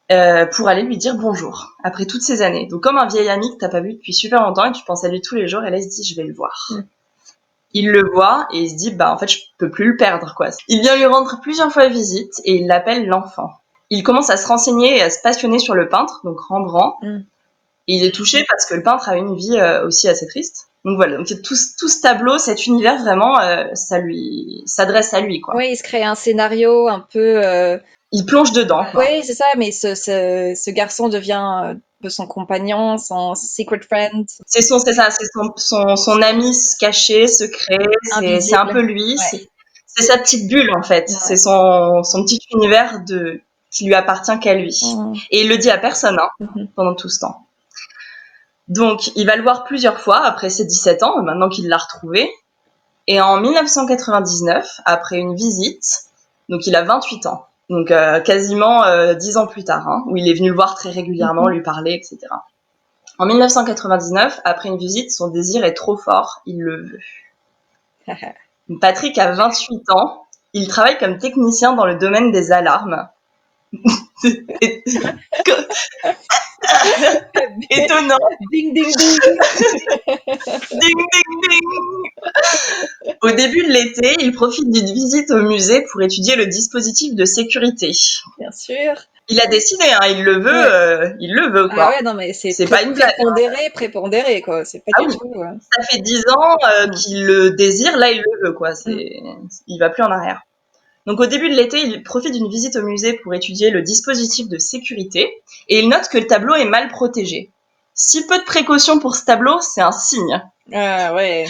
pour aller lui dire bonjour, après toutes ces années. Donc comme un vieil ami que t'as pas vu depuis super longtemps et tu penses à lui tous les jours, et là il se dit je vais le voir. Il le voit et il se dit bah en fait je peux plus le perdre quoi. Il vient lui rendre plusieurs fois visite et il l'appelle l'enfant. Il commence à se renseigner et à se passionner sur le peintre, donc Rembrandt. Et il est touché parce que le peintre a une vie aussi assez triste. Donc voilà, donc tout ce tableau, cet univers vraiment, ça lui s'adresse à lui quoi. Oui, il se crée un scénario un peu. Il plonge dedans. Quoi. Oui, c'est ça, mais ce garçon devient un peu son compagnon, son secret friend. C'est son ami caché, secret. C'est un peu lui. Ouais. C'est sa petite bulle en fait. Ouais. C'est son petit univers qui lui appartient qu'à lui. Et il le dit à personne pendant tout ce temps. Donc, il va le voir plusieurs fois après ses 17 ans, maintenant qu'il l'a retrouvé. Et en 1999, après une visite, donc il a 28 ans, donc quasiment 10 ans plus tard, où il est venu le voir très régulièrement, lui parler, etc. En 1999, après une visite, son désir est trop fort, il le veut. Patrick a 28 ans, il travaille comme technicien dans le domaine des alarmes. Étonnant. Ding, ding, ding. Ding, ding, ding. Au début de l'été, il profite d'une visite au musée pour étudier le dispositif de sécurité. Bien sûr. Il a décidé, il le veut, il le veut, quoi. Ah ouais, non, mais c'est pas une blague. Prépondéré, quoi. C'est pas du tout. Ça fait 10 ans qu'il le désire, là, il le veut, quoi. Il va plus en arrière. Donc au début de l'été, il profite d'une visite au musée pour étudier le dispositif de sécurité et il note que le tableau est mal protégé. Si peu de précautions pour ce tableau, c'est un signe. Ah ouais.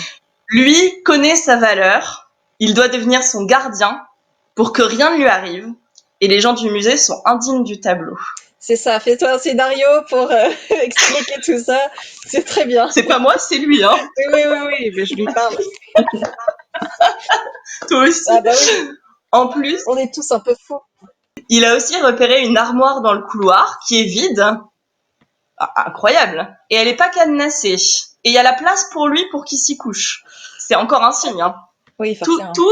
Lui connaît sa valeur, il doit devenir son gardien pour que rien ne lui arrive et les gens du musée sont indignes du tableau. C'est ça, fais-toi un scénario pour expliquer tout ça. C'est très bien. C'est pas moi, c'est lui, hein. Oui, oui, oui, oui, mais je lui parle. Toi aussi. Ah bah oui, En plus, on est tous un peu fous. il a aussi repéré une armoire dans le couloir qui est vide. Incroyable. Et elle est pas cadenassée. Et il y a la place pour lui pour qu'il s'y couche. C'est encore un signe, hein. Oui, Tout, forcément. tout.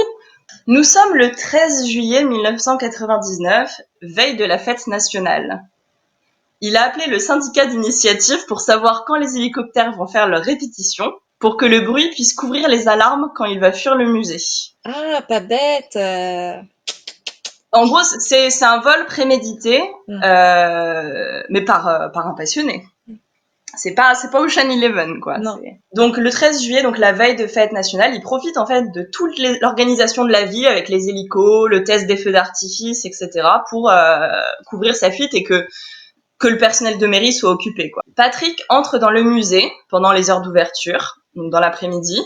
Nous sommes le 13 juillet 1999, veille de la fête nationale. Il a appelé le syndicat d'initiative pour savoir quand les hélicoptères vont faire leur répétition, pour que le bruit puisse couvrir les alarmes quand il va fuir le musée. Ah, pas bête. En gros, c'est un vol prémédité, Hmm. mais par un passionné. C'est pas Ocean-Eleven, quoi. Non. Donc, le 13 juillet, donc la veille de fête nationale, il profite en fait de toute l'organisation de la ville avec les hélicos, le test des feux d'artifice, etc., pour couvrir sa fuite et que le personnel de mairie soit occupé, quoi. Patrick entre dans le musée pendant les heures d'ouverture, donc dans l'après-midi.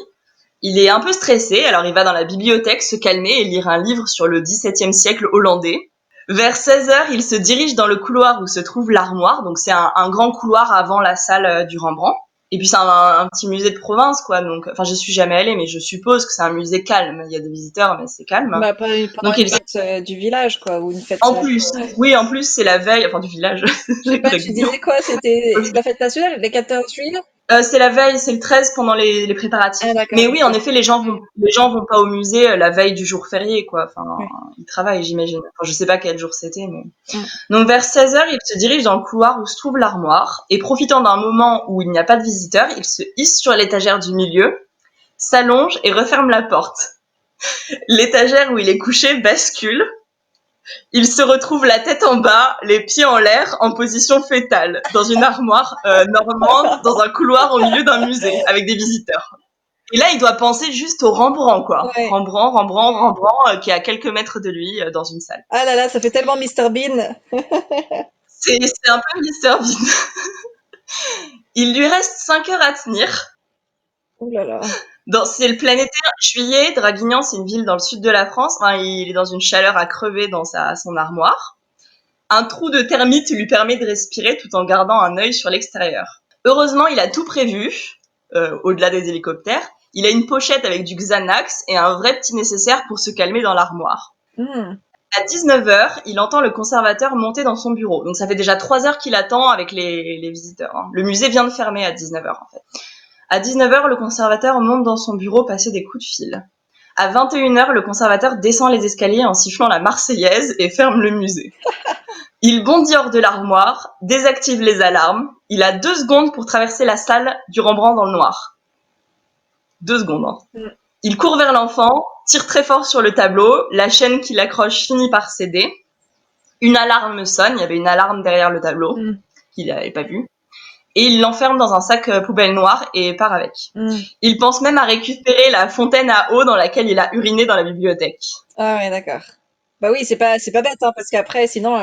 Il est un peu stressé, alors il va dans la bibliothèque se calmer et lire un livre sur le XVIIe siècle hollandais. Vers 16h, il se dirige dans le couloir où se trouve l'armoire, donc c'est un grand couloir avant la salle du Rembrandt. Et puis c'est un petit musée de province, quoi. Donc, enfin, je suis jamais allée, mais je suppose que c'est un musée calme. Il y a des visiteurs, mais c'est calme. Bah, pendant Donc une il fête du village, quoi, ou une fête. en plus, Ouais. oui, en plus c'est la veille, enfin du village. Je sais pas, tu disais quoi? C'était la fête nationale, le 14 juillet? C'est la veille, c'est le 13 pendant les préparatifs. Ah, d'accord, Mais oui, en ok. effet, les gens vont pas au musée la veille du jour férié, quoi. Enfin, Ouais. ils travaillent, j'imagine. Enfin, je sais pas quel jour c'était, mais. Mm. Donc vers 16h, il se dirige dans le couloir où se trouve l'armoire et profitant d'un moment où il n'y a pas de visiteurs, il se hisse sur l'étagère du milieu, s'allonge et referme la porte. L'étagère où il est couché bascule. Il se retrouve la tête en bas, les pieds en l'air, en position fétale, dans une armoire normande, dans un couloir au milieu d'un musée, avec des visiteurs. Et là, il doit penser juste au Rembrandt, quoi. Ouais. Rembrandt, qui est à quelques mètres de lui, dans une salle. Ah là là, ça fait tellement Mr Bean. C'est un peu Mr Bean. Il lui reste 5 heures à tenir. Ouh là là. C'est le planétaire juillet. Draguignan, c'est une ville dans le sud de la France. Enfin, il est dans une chaleur à crever dans son armoire. Un trou de termite lui permet de respirer tout en gardant un œil sur l'extérieur. Heureusement, il a tout prévu, au-delà des hélicoptères. Il a une pochette avec du Xanax et un vrai petit nécessaire pour se calmer dans l'armoire. Hmm. À 19h, il entend le conservateur monter dans son bureau. Donc ça fait déjà 3 heures qu'il attend avec les visiteurs, hein. Le musée vient de fermer à 19h, en fait. À 19h, le conservateur monte dans son bureau passer des coups de fil. À 21h, le conservateur descend les escaliers en sifflant la Marseillaise et ferme le musée. Il bondit hors de l'armoire, désactive les alarmes. Il a 2 secondes pour traverser la salle du Rembrandt dans le noir. 2 secondes, hein. Mm. Il court vers l'enfant, tire très fort sur le tableau, la chaîne qui l'accroche finit par céder. Une alarme sonne, il y avait une alarme derrière le tableau, qu'il n'avait pas vue. Et il l'enferme dans un sac poubelle noir et part avec. Il pense même à récupérer la fontaine à eau dans laquelle il a uriné dans la bibliothèque. Ah ouais, d'accord. Bah oui, c'est pas bête, hein, parce qu'après, sinon,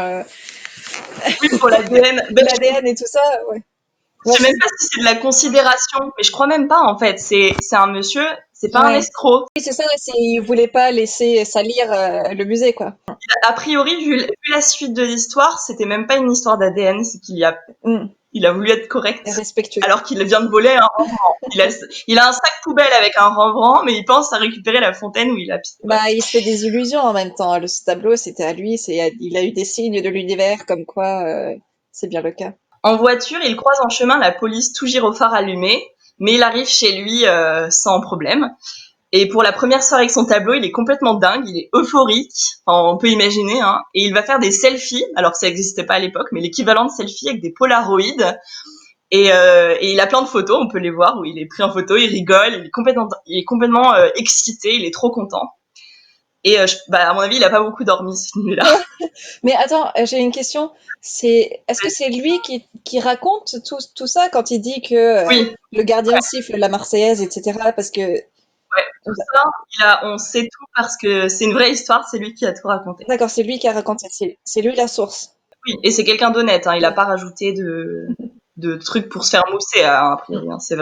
Oui, pour l'ADN. l'ADN et tout ça, ouais. Je sais même pas si c'est de la considération, mais je crois même pas en fait. C'est un monsieur, c'est pas un Ouais. escroc. Oui, c'est ça, il voulait pas laisser salir le musée, quoi. A priori, vu la suite de l'histoire, c'était même pas une histoire d'ADN, c'est qu'il a voulu être correct. Et respectueux. Alors qu'il vient de voler un Rembrandt. Il a un sac poubelle avec un Rembrandt, mais il pense à récupérer la fontaine où il a pissé. Bah, il se fait des illusions en même temps. Ce tableau, c'était à lui. Il a eu des signes de l'univers, comme quoi c'est bien le cas. En voiture, il croise en chemin la police tout gyrophare allumé, mais il arrive chez lui sans problème. Et pour la première soirée avec son tableau, il est complètement dingue, il est euphorique, enfin, on peut imaginer, hein, et il va faire des selfies, alors que ça n'existait pas à l'époque, mais l'équivalent de selfies avec des polaroïds. Et il a plein de photos, on peut les voir, où il est pris en photo, il rigole, il est complètement excité, il est trop content. Et à mon avis, il a pas beaucoup dormi cette nuit-là. Mais attends, j'ai une question. Est-ce que c'est lui qui raconte tout ça quand il dit que Oui, le gardien siffle la Marseillaise, etc. Parce que, ouais, tout ça, on sait tout parce que c'est une vraie histoire, c'est lui qui a tout raconté. d'accord, c'est lui qui a raconté. C'est lui la source. Oui, et c'est quelqu'un d'honnête, hein, il a pas rajouté de trucs pour se faire mousser, hein, a priori, hein. C'est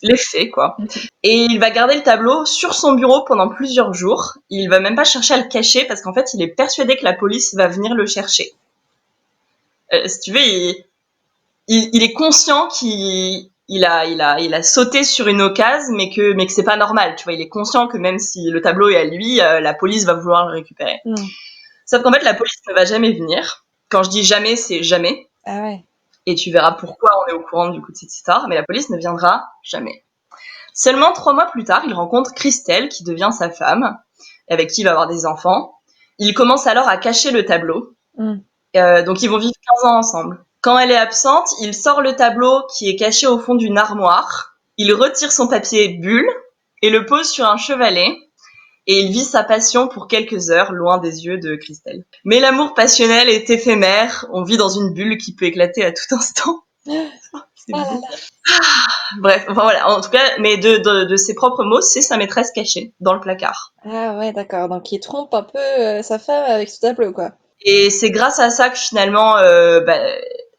les faits, quoi. Et il va garder le tableau sur son bureau pendant plusieurs jours. Il va même pas chercher à le cacher parce qu'en fait, il est persuadé que la police va venir le chercher. Si tu veux, il est conscient qu'il a sauté sur une occasion, mais que c'est pas normal. Tu vois, il est conscient que même si le tableau est à lui, la police va vouloir le récupérer. Sauf qu'en fait, la police ne va jamais venir. Quand je dis jamais, c'est jamais. Ah ouais. Et tu verras pourquoi on est au courant du coup de cette histoire. Mais la police ne viendra jamais. Seulement 3 mois plus tard, il rencontre Christelle, qui devient sa femme, avec qui il va avoir des enfants. Il commence alors à cacher le tableau. Donc ils vont vivre 15 ans ensemble. Quand elle est absente, il sort le tableau qui est caché au fond d'une armoire. Il retire son papier bulle et le pose sur un chevalet. Et il vit sa passion pour quelques heures, loin des yeux de Christelle. Mais l'amour passionnel est éphémère. On vit dans une bulle qui peut éclater à tout instant. C'est beau. Bref, enfin voilà. En tout cas, mais de ses propres mots, c'est sa maîtresse cachée dans le placard. Ah ouais, d'accord. Donc il trompe un peu sa femme avec ce tableau, quoi. Et c'est grâce à ça que finalement,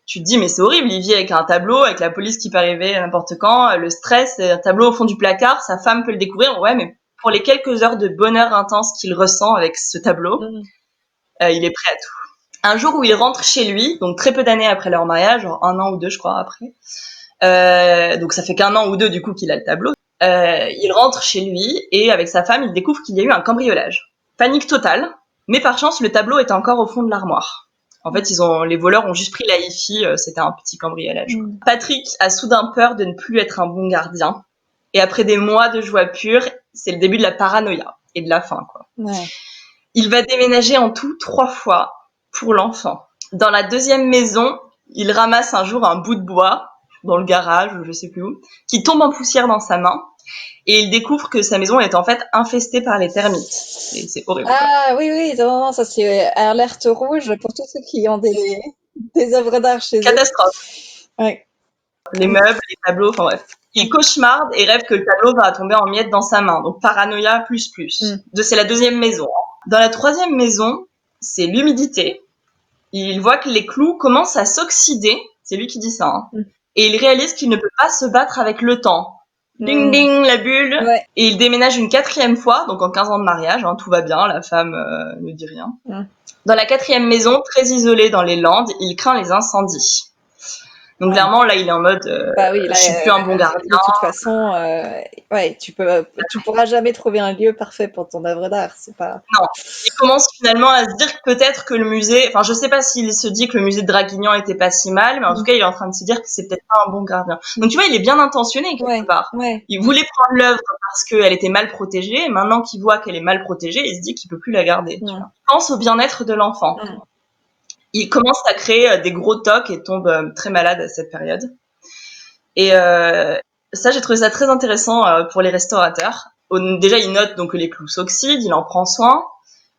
tu te dis, mais c'est horrible, il vit avec un tableau, avec la police qui peut arriver n'importe quand, le stress, un tableau au fond du placard, sa femme peut le découvrir. Ouais, mais pour les quelques heures de bonheur intense qu'il ressent avec ce tableau, il est prêt à tout. Un jour où il rentre chez lui, donc très peu d'années après leur mariage, genre 1 an ou 2 je crois après, donc ça fait qu'1 an ou 2 du coup qu'il a le tableau, il rentre chez lui et avec sa femme, il découvre qu'il y a eu un cambriolage. Panique totale, mais par chance, le tableau était encore au fond de l'armoire. En fait, les voleurs ont juste pris la hi-fi, c'était un petit cambriolage. Patrick a soudain peur de ne plus être un bon gardien. Et après des mois de joie pure, c'est le début de la paranoïa et de la fin, quoi. Ouais. Il va déménager en tout 3 fois pour l'enfant. Dans la 2e maison, il ramasse un jour un bout de bois dans le garage, ou je sais plus où, qui tombe en poussière dans sa main. Et il découvre que sa maison est en fait infestée par les termites. Et c'est horrible. Ah oui, oui, non, ça c'est alerte rouge pour tous ceux qui ont des œuvres d'art chez eux. Catastrophe. Ouais. Les meubles, les tableaux, enfin bref. Il cauchemarde et rêve que le tableau va tomber en miettes dans sa main. Donc paranoïa plus. C'est la 2e maison. Dans la 3e maison, c'est l'humidité. Il voit que les clous commencent à s'oxyder. C'est lui qui dit ça. Et il réalise qu'il ne peut pas se battre avec le temps. Ding ding, la bulle. Ouais. Et il déménage une 4e fois, donc en 15 ans de mariage, tout va bien, la femme ne dit rien. Dans la 4e maison, très isolée dans les Landes, il craint les incendies. Donc clairement, là, il est en mode, Bah oui, là, je suis plus un bon gardien. de toute façon, ouais, tu pourras jamais trouver un lieu parfait pour ton œuvre d'art, c'est pas. Non. Il commence finalement à se dire que peut-être que le musée, enfin, je sais pas s'il se dit que le musée de Draguignan était pas si mal, mais en tout cas, il est en train de se dire que c'est peut-être pas un bon gardien. Donc tu vois, il est bien intentionné quelque part. Ouais. Il voulait prendre l'œuvre parce qu'elle était mal protégée, et maintenant qu'il voit qu'elle est mal protégée, il se dit qu'il peut plus la garder. Tu vois. Il pense au bien-être de l'enfant. Il commence à créer des gros tocs et tombe très malade à cette période. Et ça, j'ai trouvé ça très intéressant pour les restaurateurs. Déjà, il note donc que les clous s'oxydent, il en prend soin.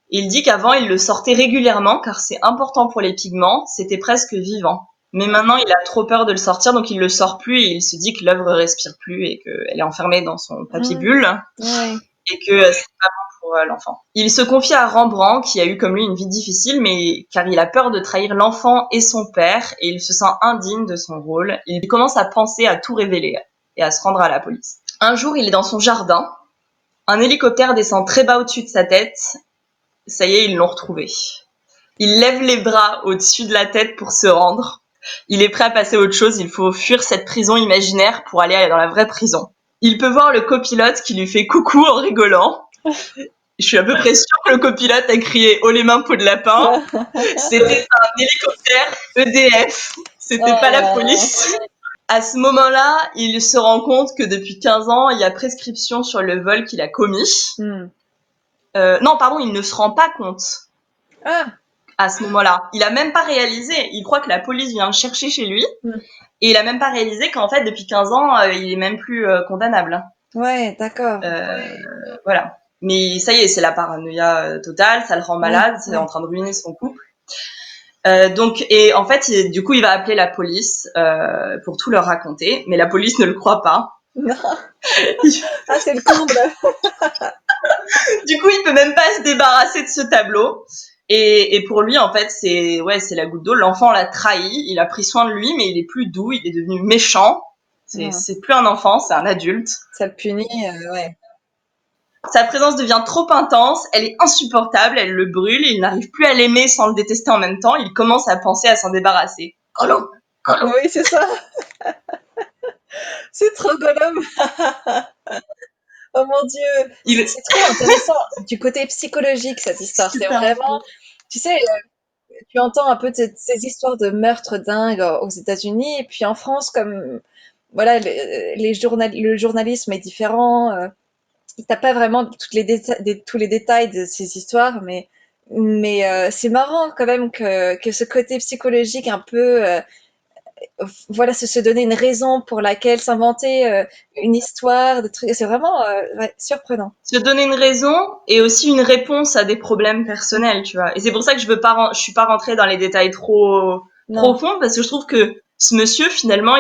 Il dit qu'avant, il le sortait régulièrement car c'est important pour les pigments, c'était presque vivant. Mais maintenant, il a trop peur de le sortir, donc il le sort plus et il se dit que l'œuvre respire plus et qu'elle est enfermée dans son papier bulle et que c'est pas bon pour l'enfant. Il se confie à Rembrandt, qui a eu comme lui une vie difficile, mais car il a peur de trahir l'enfant et son père et il se sent indigne de son rôle. Il commence à penser à tout révéler et à se rendre à la police. Un jour, il est dans son jardin. Un hélicoptère descend très bas au-dessus de sa tête. Ça y est, ils l'ont retrouvé. Il lève les bras au-dessus de la tête pour se rendre. Il est prêt à passer à autre chose. Il faut fuir cette prison imaginaire pour aller dans la vraie prison. Il peut voir le copilote qui lui fait coucou en rigolant. Je suis à peu près sûre que le copilote a crié « haut les mains, peau de lapin ». C'était un hélicoptère EDF. C'était pas la police. À ce moment-là, il se rend compte que depuis 15 ans, il y a prescription sur le vol qu'il a commis. Non, pardon, il ne se rend pas compte. À ce moment-là. Il a même pas réalisé. Il croit que la police vient le chercher chez lui. Et il a même pas réalisé qu'en fait, depuis 15 ans, il est même plus condamnable. Ouais, d'accord. Voilà. Mais ça y est, c'est la paranoïa totale. Ça le rend malade. C'est en train de ruiner son couple. Et en fait, du coup, il va appeler la police pour tout leur raconter. Mais la police ne le croit pas. Non. Ah, c'est le comble. Du coup, il peut même pas se débarrasser de ce tableau. Et pour lui, en fait, c'est la goutte d'eau. L'enfant l'a trahi. Il a pris soin de lui, mais il est plus doux. Il est devenu méchant. C'est plus un enfant, c'est un adulte. Ça le punit, ouais. Sa présence devient trop intense, elle est insupportable, elle le brûle, il n'arrive plus à l'aimer sans le détester en même temps, il commence à penser à s'en débarrasser. Gollum, Gollum. Oui, c'est ça. C'est trop Gollum. Oh mon Dieu, Il... c'est trop intéressant du côté psychologique cette histoire. C'est Super vraiment, tu sais, tu entends un peu ces histoires de meurtres dingues aux États-Unis et puis en France, comme voilà, le journalisme est différent. T'as pas vraiment tous les détails de ces histoires, mais c'est marrant quand même que ce côté psychologique un peu voilà, se donner une raison pour laquelle s'inventer une histoire, des trucs, c'est vraiment ouais, surprenant. Se donner une raison et aussi une réponse à des problèmes personnels, tu vois. Et c'est pour ça que je suis pas rentrée dans les détails trop Non. profonds parce que je trouve que ce monsieur finalement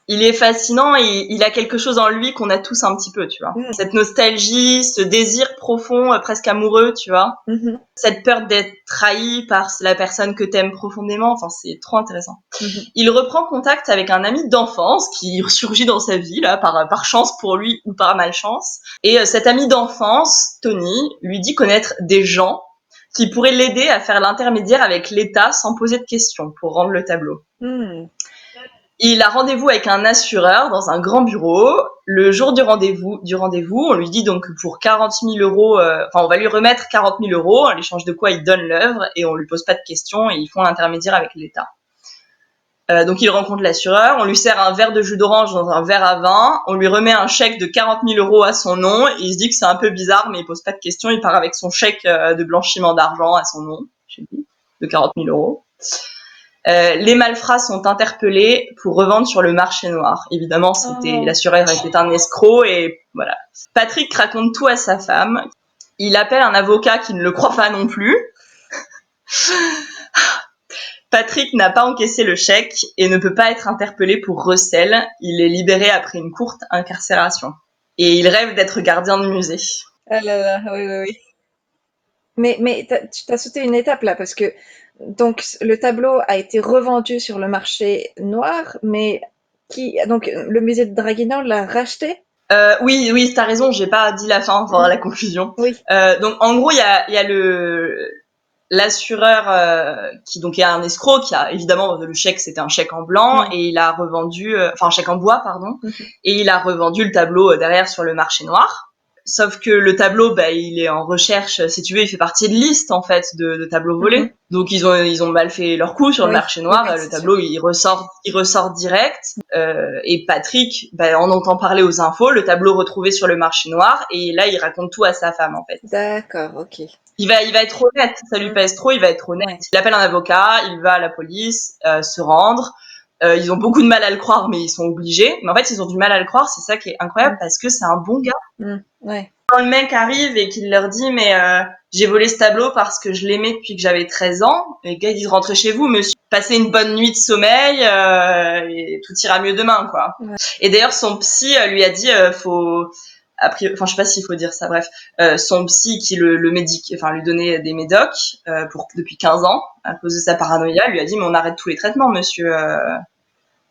il est fascinant et il a quelque chose en lui qu'on a tous un petit peu, tu vois. Mm. Cette nostalgie, ce désir profond, presque amoureux, tu vois. Mhm. Cette peur d'être trahi par la personne que t'aimes profondément, enfin c'est trop intéressant. Mhm. Il reprend contact avec un ami d'enfance qui surgit dans sa vie là par chance pour lui ou par malchance. Et cet ami d'enfance, Tony, lui dit connaître des gens qui pourraient l'aider à faire l'intermédiaire avec l'État sans poser de questions pour rendre le tableau. Mm. Il a rendez-vous avec un assureur dans un grand bureau. Le jour du rendez-vous, on lui dit donc que pour 40 000 euros, on va lui remettre 40 000 euros, en échange de quoi il donne l'œuvre et on lui pose pas de questions et ils font l'intermédiaire avec l'État. Donc il rencontre l'assureur, on lui sert un verre de jus d'orange dans un verre à vin, on lui remet un chèque de 40 000 euros à son nom, et il se dit que c'est un peu bizarre, mais il pose pas de questions, il part avec son chèque de blanchiment d'argent à son nom, chez lui, de 40 000 euros. Les malfrats sont interpellés pour revendre sur le marché noir. Évidemment, l'assureur était un escroc et voilà. Patrick raconte tout à sa femme. Il appelle un avocat qui ne le croit pas non plus. Patrick n'a pas encaissé le chèque et ne peut pas être interpellé pour recel. Il est libéré après une courte incarcération. Et il rêve d'être gardien de musée. Ah là là, oui, oui, oui. Mais tu t'as sauté une étape là, parce que donc le tableau a été revendu sur le marché noir, mais donc le musée de Draguignan l'a racheté? Oui, t'as raison, j'ai pas dit la fin, enfin la conclusion. Oui. Donc en gros, il y a l'assureur qui donc est un escroc qui a évidemment le chèque c'était un chèque en blanc et il a revendu un chèque en bois pardon et il a revendu le tableau derrière sur le marché noir. Sauf que le tableau, il est en recherche, si tu veux, il fait partie de liste en fait de tableaux volés. Donc ils ont mal fait leur coup sur le Oui, marché noir. oui, Le c'est tableau sûr. il ressort direct. Et Patrick, on entend parler aux infos, le tableau retrouvé sur le marché noir. Et là il raconte tout à sa femme en fait. D'accord, ok. Il va être honnête, ça lui pèse trop, il va être honnête. Ouais. Il appelle un avocat, il va à la police, se rendre. Ils ont beaucoup de mal à le croire, mais ils sont obligés. Mais en fait, ils ont du mal à le croire, c'est ça qui est incroyable, parce que c'est un bon gars. Ouais. Quand le mec arrive et qu'il leur dit, mais j'ai volé ce tableau parce que je l'aimais depuis que j'avais 13 ans, les gars ils disent, rentrez chez vous, monsieur. Passez une bonne nuit de sommeil et tout ira mieux demain, quoi. Ouais. Et d'ailleurs, son psy lui a dit, je sais pas s'il faut dire ça, bref, son psy qui le médique, lui donnait des médocs depuis 15 ans à cause de sa paranoïa, lui a dit mais on arrête tous les traitements, monsieur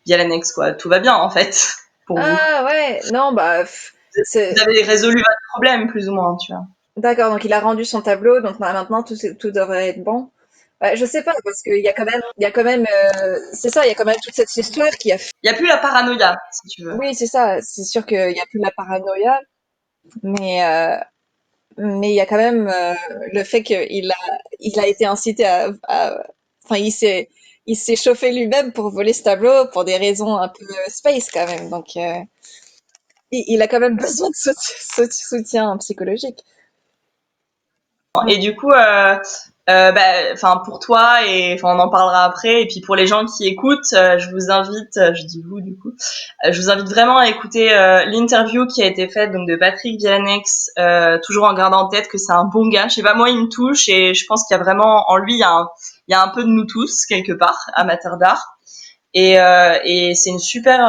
Bialanex, quoi, tout va bien en fait pour vous. Ah ouais, non, bah, Vous avez résolu votre problème plus ou moins, tu vois. d'accord, donc il a rendu son tableau, donc maintenant tout devrait être bon. Ouais, je sais pas, parce qu'il y a quand même, c'est ça, il y a quand même toute cette histoire qui a fait. Il y a plus la paranoïa, si tu veux. Oui, c'est ça, c'est sûr qu'il y a plus de la paranoïa, mais, mais il y a quand même le fait il a été incité enfin, il s'est chauffé lui-même pour voler ce tableau pour des raisons un peu space quand même, donc il a quand même besoin de soutien psychologique. Et du coup, pour toi et on en parlera après. Et puis pour les gens qui écoutent, je vous invite, je dis vous du coup, je vous invite vraiment à écouter l'interview qui a été faite donc de Patrick Bialanex, toujours en gardant en tête que c'est un bon gars. Je sais pas, moi il me touche et je pense qu'il y a vraiment en lui il y a un peu de nous tous quelque part, amateurs d'art. Et c'est une super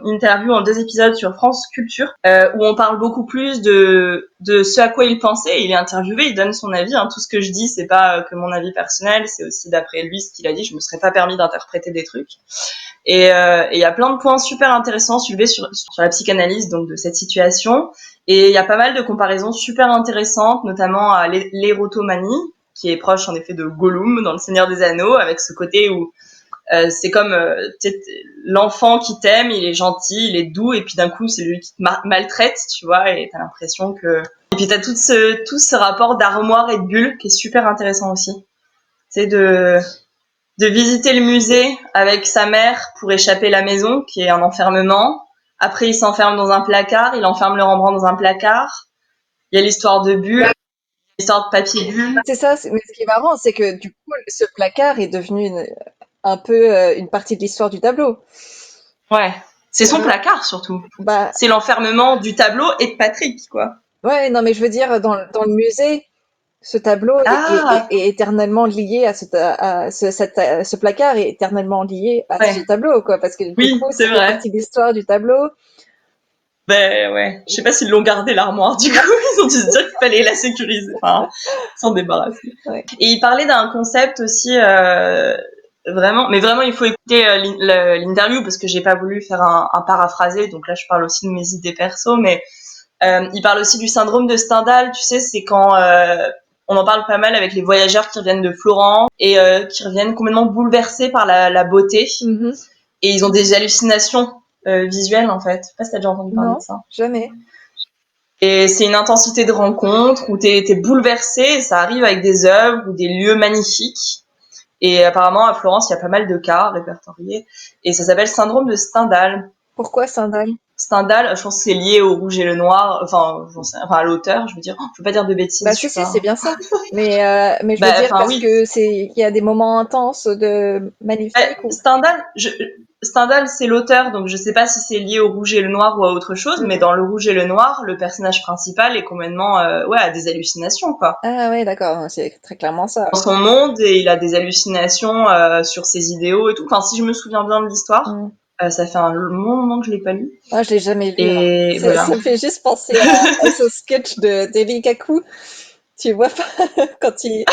interview en 2 épisodes sur France Culture où on parle beaucoup plus de ce à quoi il pensait. Il est interviewé, il donne son avis. Tout ce que je dis, c'est pas que mon avis personnel, c'est aussi d'après lui ce qu'il a dit. Je me serais pas permis d'interpréter des trucs. Et il y a plein de points super intéressants soulevés sur la psychanalyse donc de cette situation. Et il y a pas mal de comparaisons super intéressantes, notamment à l'érotomanie, qui est proche en effet de Gollum dans Le Seigneur des Anneaux, avec ce côté où c'est comme l'enfant qui t'aime, il est gentil, il est doux, et puis d'un coup c'est lui qui te maltraite, tu vois, et t'as l'impression que... Et puis t'as tout ce rapport d'armoire et de bulle qui est super intéressant aussi. C'est de visiter le musée avec sa mère pour échapper à la maison, qui est un enfermement. Après, il s'enferme dans un placard, il enferme le Rembrandt dans un placard. Il y a l'histoire de bulles, l'histoire de papier bulle. C'est ça, mais ce qui est marrant, c'est que du coup, ce placard est devenu un peu une partie de l'histoire du tableau. Ouais, c'est son placard surtout. Bah, C'est l'enfermement du tableau et de Patrick, quoi. ouais, non, mais je veux dire, dans le musée, ce tableau est éternellement lié à ce placard est éternellement lié à ce tableau, quoi, parce que du coup, ça fait partie de l'histoire du tableau. Ben ouais, je sais pas s'ils l'ont gardé l'armoire, du coup, ils ont dû se dire qu'il fallait la sécuriser, enfin, s'en débarrasser. Ouais. Et il parlait d'un concept aussi, vraiment, mais vraiment, il faut écouter l'interview parce que j'ai pas voulu faire un paraphrasé, donc là, je parle aussi de mes idées perso, mais il parle aussi du syndrome de Stendhal, tu sais, c'est quand on en parle pas mal avec les voyageurs qui reviennent de Florence et qui reviennent complètement bouleversés par la beauté. Mm-hmm. Et ils ont des hallucinations visuelles, en fait. Je sais pas si t'as déjà entendu parler de ça. Jamais. Et c'est une intensité de rencontre où t'es bouleversé, et ça arrive avec des œuvres ou des lieux magnifiques. Et apparemment, à Florence, il y a pas mal de cas répertoriés. Et ça s'appelle syndrome de Stendhal. Pourquoi Stendhal? Stendhal, je pense que c'est lié au rouge et le noir, enfin à l'auteur, je veux dire. Je veux pas dire de bêtises. Bah si, c'est bien ça. Mais je veux dire parce que il y a des moments intenses de magnifiques. Stendhal, c'est l'auteur, donc je sais pas si c'est lié au rouge et le noir ou à autre chose, mais dans le rouge et le noir, le personnage principal est complètement, a des hallucinations, quoi. Ah ouais, d'accord, c'est très clairement ça. Dans son monde, et il a des hallucinations sur ses idéaux et tout. Enfin, si je me souviens bien de l'histoire, ça fait un long moment que je l'ai pas lu. Ah, je l'ai jamais lu. Et voilà. Ça me fait juste penser à ce sketch d'Eli Kaku. Tu vois pas quand il...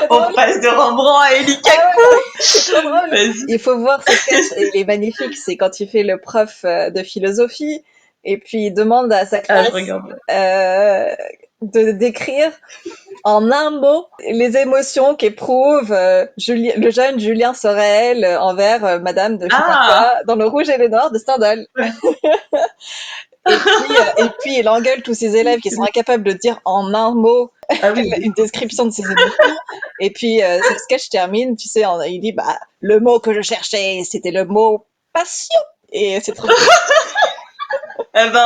On passe de Rembrandt à Eli Kaku. Ah ouais, c'est trop drôle. Il faut voir ce sketch, il est magnifique. C'est quand il fait le prof de philosophie et puis il demande à sa classe de décrire en un mot les émotions qu'éprouve le jeune Julien Sorel envers Madame de je sais pas quoi dans Le Rouge et le Noir de Stendhal. Ouais. Et puis il engueule tous ses élèves qui sont incapables de dire en un mot une description de ses émotions. Et puis ce sketch termine, tu sais, il dit bah le mot que je cherchais, c'était le mot passion. Et c'est trop cool.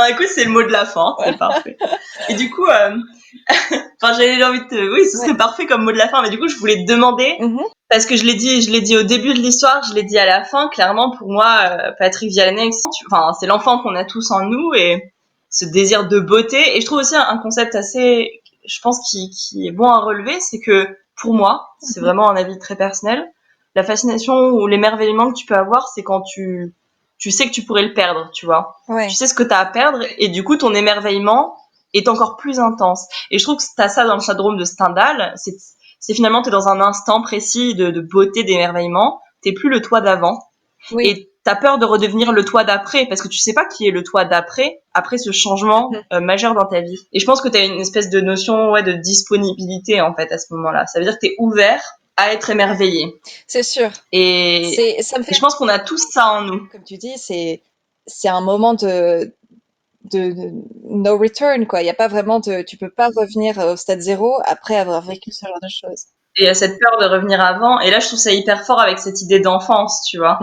Écoute, c'est le mot de la fin, c'est parfait. Et du coup, j'avais envie de oui, ce serait parfait comme mot de la fin, mais du coup, je voulais te demander, parce que je l'ai dit au début de l'histoire, je l'ai dit à la fin, clairement, pour moi, Patrick Villanet, c'est l'enfant qu'on a tous en nous, et ce désir de beauté. Et je trouve aussi un concept assez, je pense, qui est bon à relever, c'est que, pour moi, c'est vraiment un avis très personnel, la fascination ou l'émerveillement que tu peux avoir, c'est quand tu sais que tu pourrais le perdre, tu vois. Ouais. Tu sais ce que t'as à perdre, et du coup, ton émerveillement est encore plus intense. Et je trouve que t'as ça dans le syndrome de Stendhal, c'est finalement t'es dans un instant précis de beauté, d'émerveillement, t'es plus le toi d'avant, et t'as peur de redevenir le toi d'après, parce que tu sais pas qui est le toi d'après, après ce changement majeur dans ta vie. Et je pense que t'as une espèce de notion de disponibilité, en fait, à ce moment-là. Ça veut dire que t'es ouvert à être émerveillé. C'est sûr. Et je pense qu'on a tous ça en nous. Comme tu dis, c'est un moment de no return, quoi. Il y a pas vraiment tu peux pas revenir au stade zéro après avoir vécu ce genre de choses. Et il y a cette peur de revenir avant. Et là, je trouve ça hyper fort avec cette idée d'enfance, tu vois,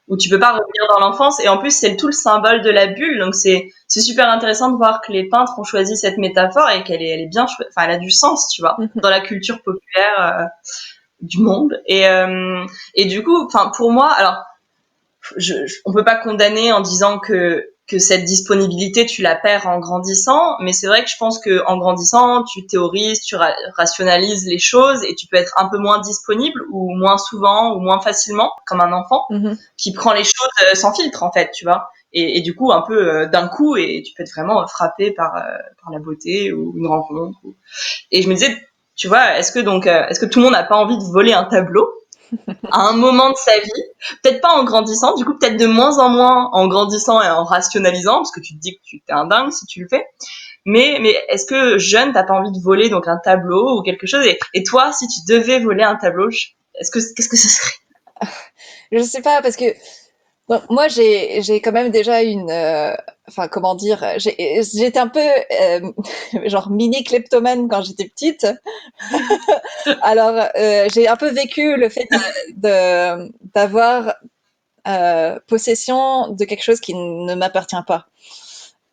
où tu peux pas revenir dans l'enfance. Et en plus, c'est tout le symbole de la bulle. Donc, c'est super intéressant de voir que les peintres ont choisi cette métaphore et qu'elle est bien, elle a du sens, tu vois, dans la culture populaire du monde. Et du coup, pour moi, alors, on peut pas condamner en disant que que cette disponibilité, tu la perds en grandissant. Mais c'est vrai que je pense que en grandissant, tu théorises, tu rationalises les choses et tu peux être un peu moins disponible ou moins souvent ou moins facilement, comme un enfant qui prend les choses sans filtre, en fait, tu vois. Et du coup, un peu d'un coup, et tu peux être vraiment frappé par la beauté ou une rencontre. Et je me disais, tu vois, est-ce que tout le monde n'a pas envie de voler un tableau à un moment de sa vie, peut-être pas en grandissant, du coup peut-être de moins en moins en grandissant et en rationalisant, parce que tu te dis que tu t'es un dingue si tu le fais. Mais est-ce que jeune, t'as pas envie de voler donc un tableau ou quelque chose et toi, si tu devais voler un tableau, qu'est-ce que ce serait? Je sais pas, parce que bon, moi, j'ai quand même déjà enfin, comment dire, j'étais un peu genre mini kleptomane quand j'étais petite. Alors, j'ai un peu vécu le fait d'avoir possession de quelque chose qui ne m'appartient pas.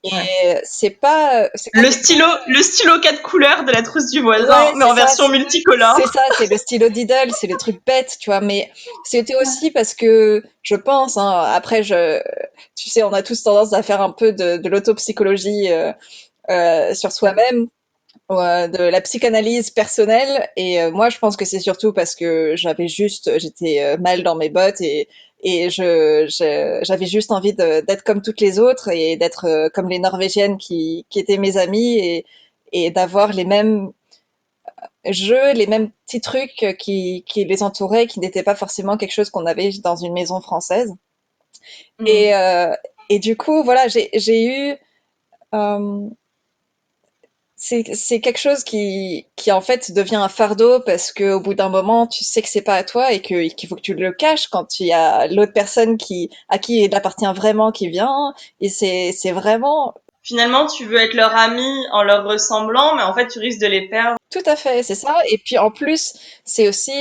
Et Ouais. c'est pas quelque chose. Le stylo 4 couleurs de la trousse du voisin, Ouais, mais c'est en ça, version multicolore. c'est ça, c'est le stylo Diddle, c'est le truc bête, tu vois. Mais c'était aussi parce que je pense, hein, après, tu sais, on a tous tendance à faire un peu de l'autopsychologie sur soi-même, de la psychanalyse personnelle. Et moi, je pense que c'est surtout parce que j'étais mal dans mes bottes et j'avais juste envie d'être comme toutes les autres et d'être comme les Norvégiennes qui étaient mes amies et d'avoir les mêmes jeux, les mêmes petits trucs qui les entouraient, qui n'étaient pas forcément quelque chose qu'on avait dans une maison française. Et, Mm. euh, et du coup, voilà, j'ai eu euh, c'est quelque chose qui en fait devient un fardeau parce que au bout d'un moment, tu sais que c'est pas à toi et qu'il faut que tu le caches quand il y a l'autre personne à qui il appartient vraiment qui vient. Et c'est vraiment Finalement, tu veux être leur ami en leur ressemblant, mais en fait, tu risques de les perdre. tout à fait, c'est ça. Et puis en plus, c'est aussi,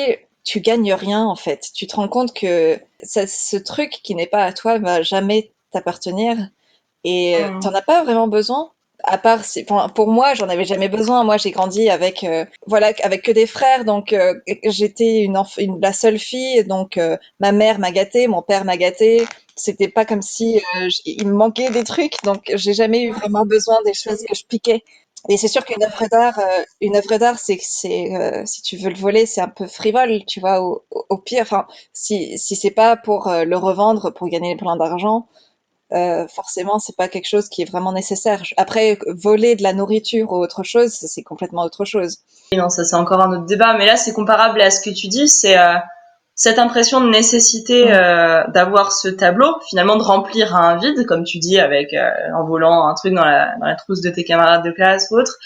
tu gagnes rien en fait. Tu te rends compte que ce truc qui n'est pas à toi va jamais t'appartenir et t'en Mm. as pas vraiment besoin. À part, pour moi, j'en avais jamais besoin. Moi, j'ai grandi avec, voilà, avec que des frères, donc j'étais la seule fille, donc ma mère m'a gâtée, mon père m'a gâtée. C'était pas comme si il me manquait des trucs, donc j'ai jamais eu vraiment besoin des choses que je piquais. Et c'est sûr une œuvre d'art, si tu veux le voler, c'est un peu frivole, tu vois, au pire. Enfin, si c'est pas pour le revendre pour gagner plein d'argent, forcément, c'est pas quelque chose qui est vraiment nécessaire. Après, voler de la nourriture ou autre chose, c'est complètement autre chose. Et non, ça c'est encore un autre débat, mais là c'est comparable à ce que tu dis, c'est cette impression de nécessité Mm. d'avoir ce tableau, finalement de remplir un vide, comme tu dis, avec en volant un truc dans la trousse de tes camarades de classe ou autre,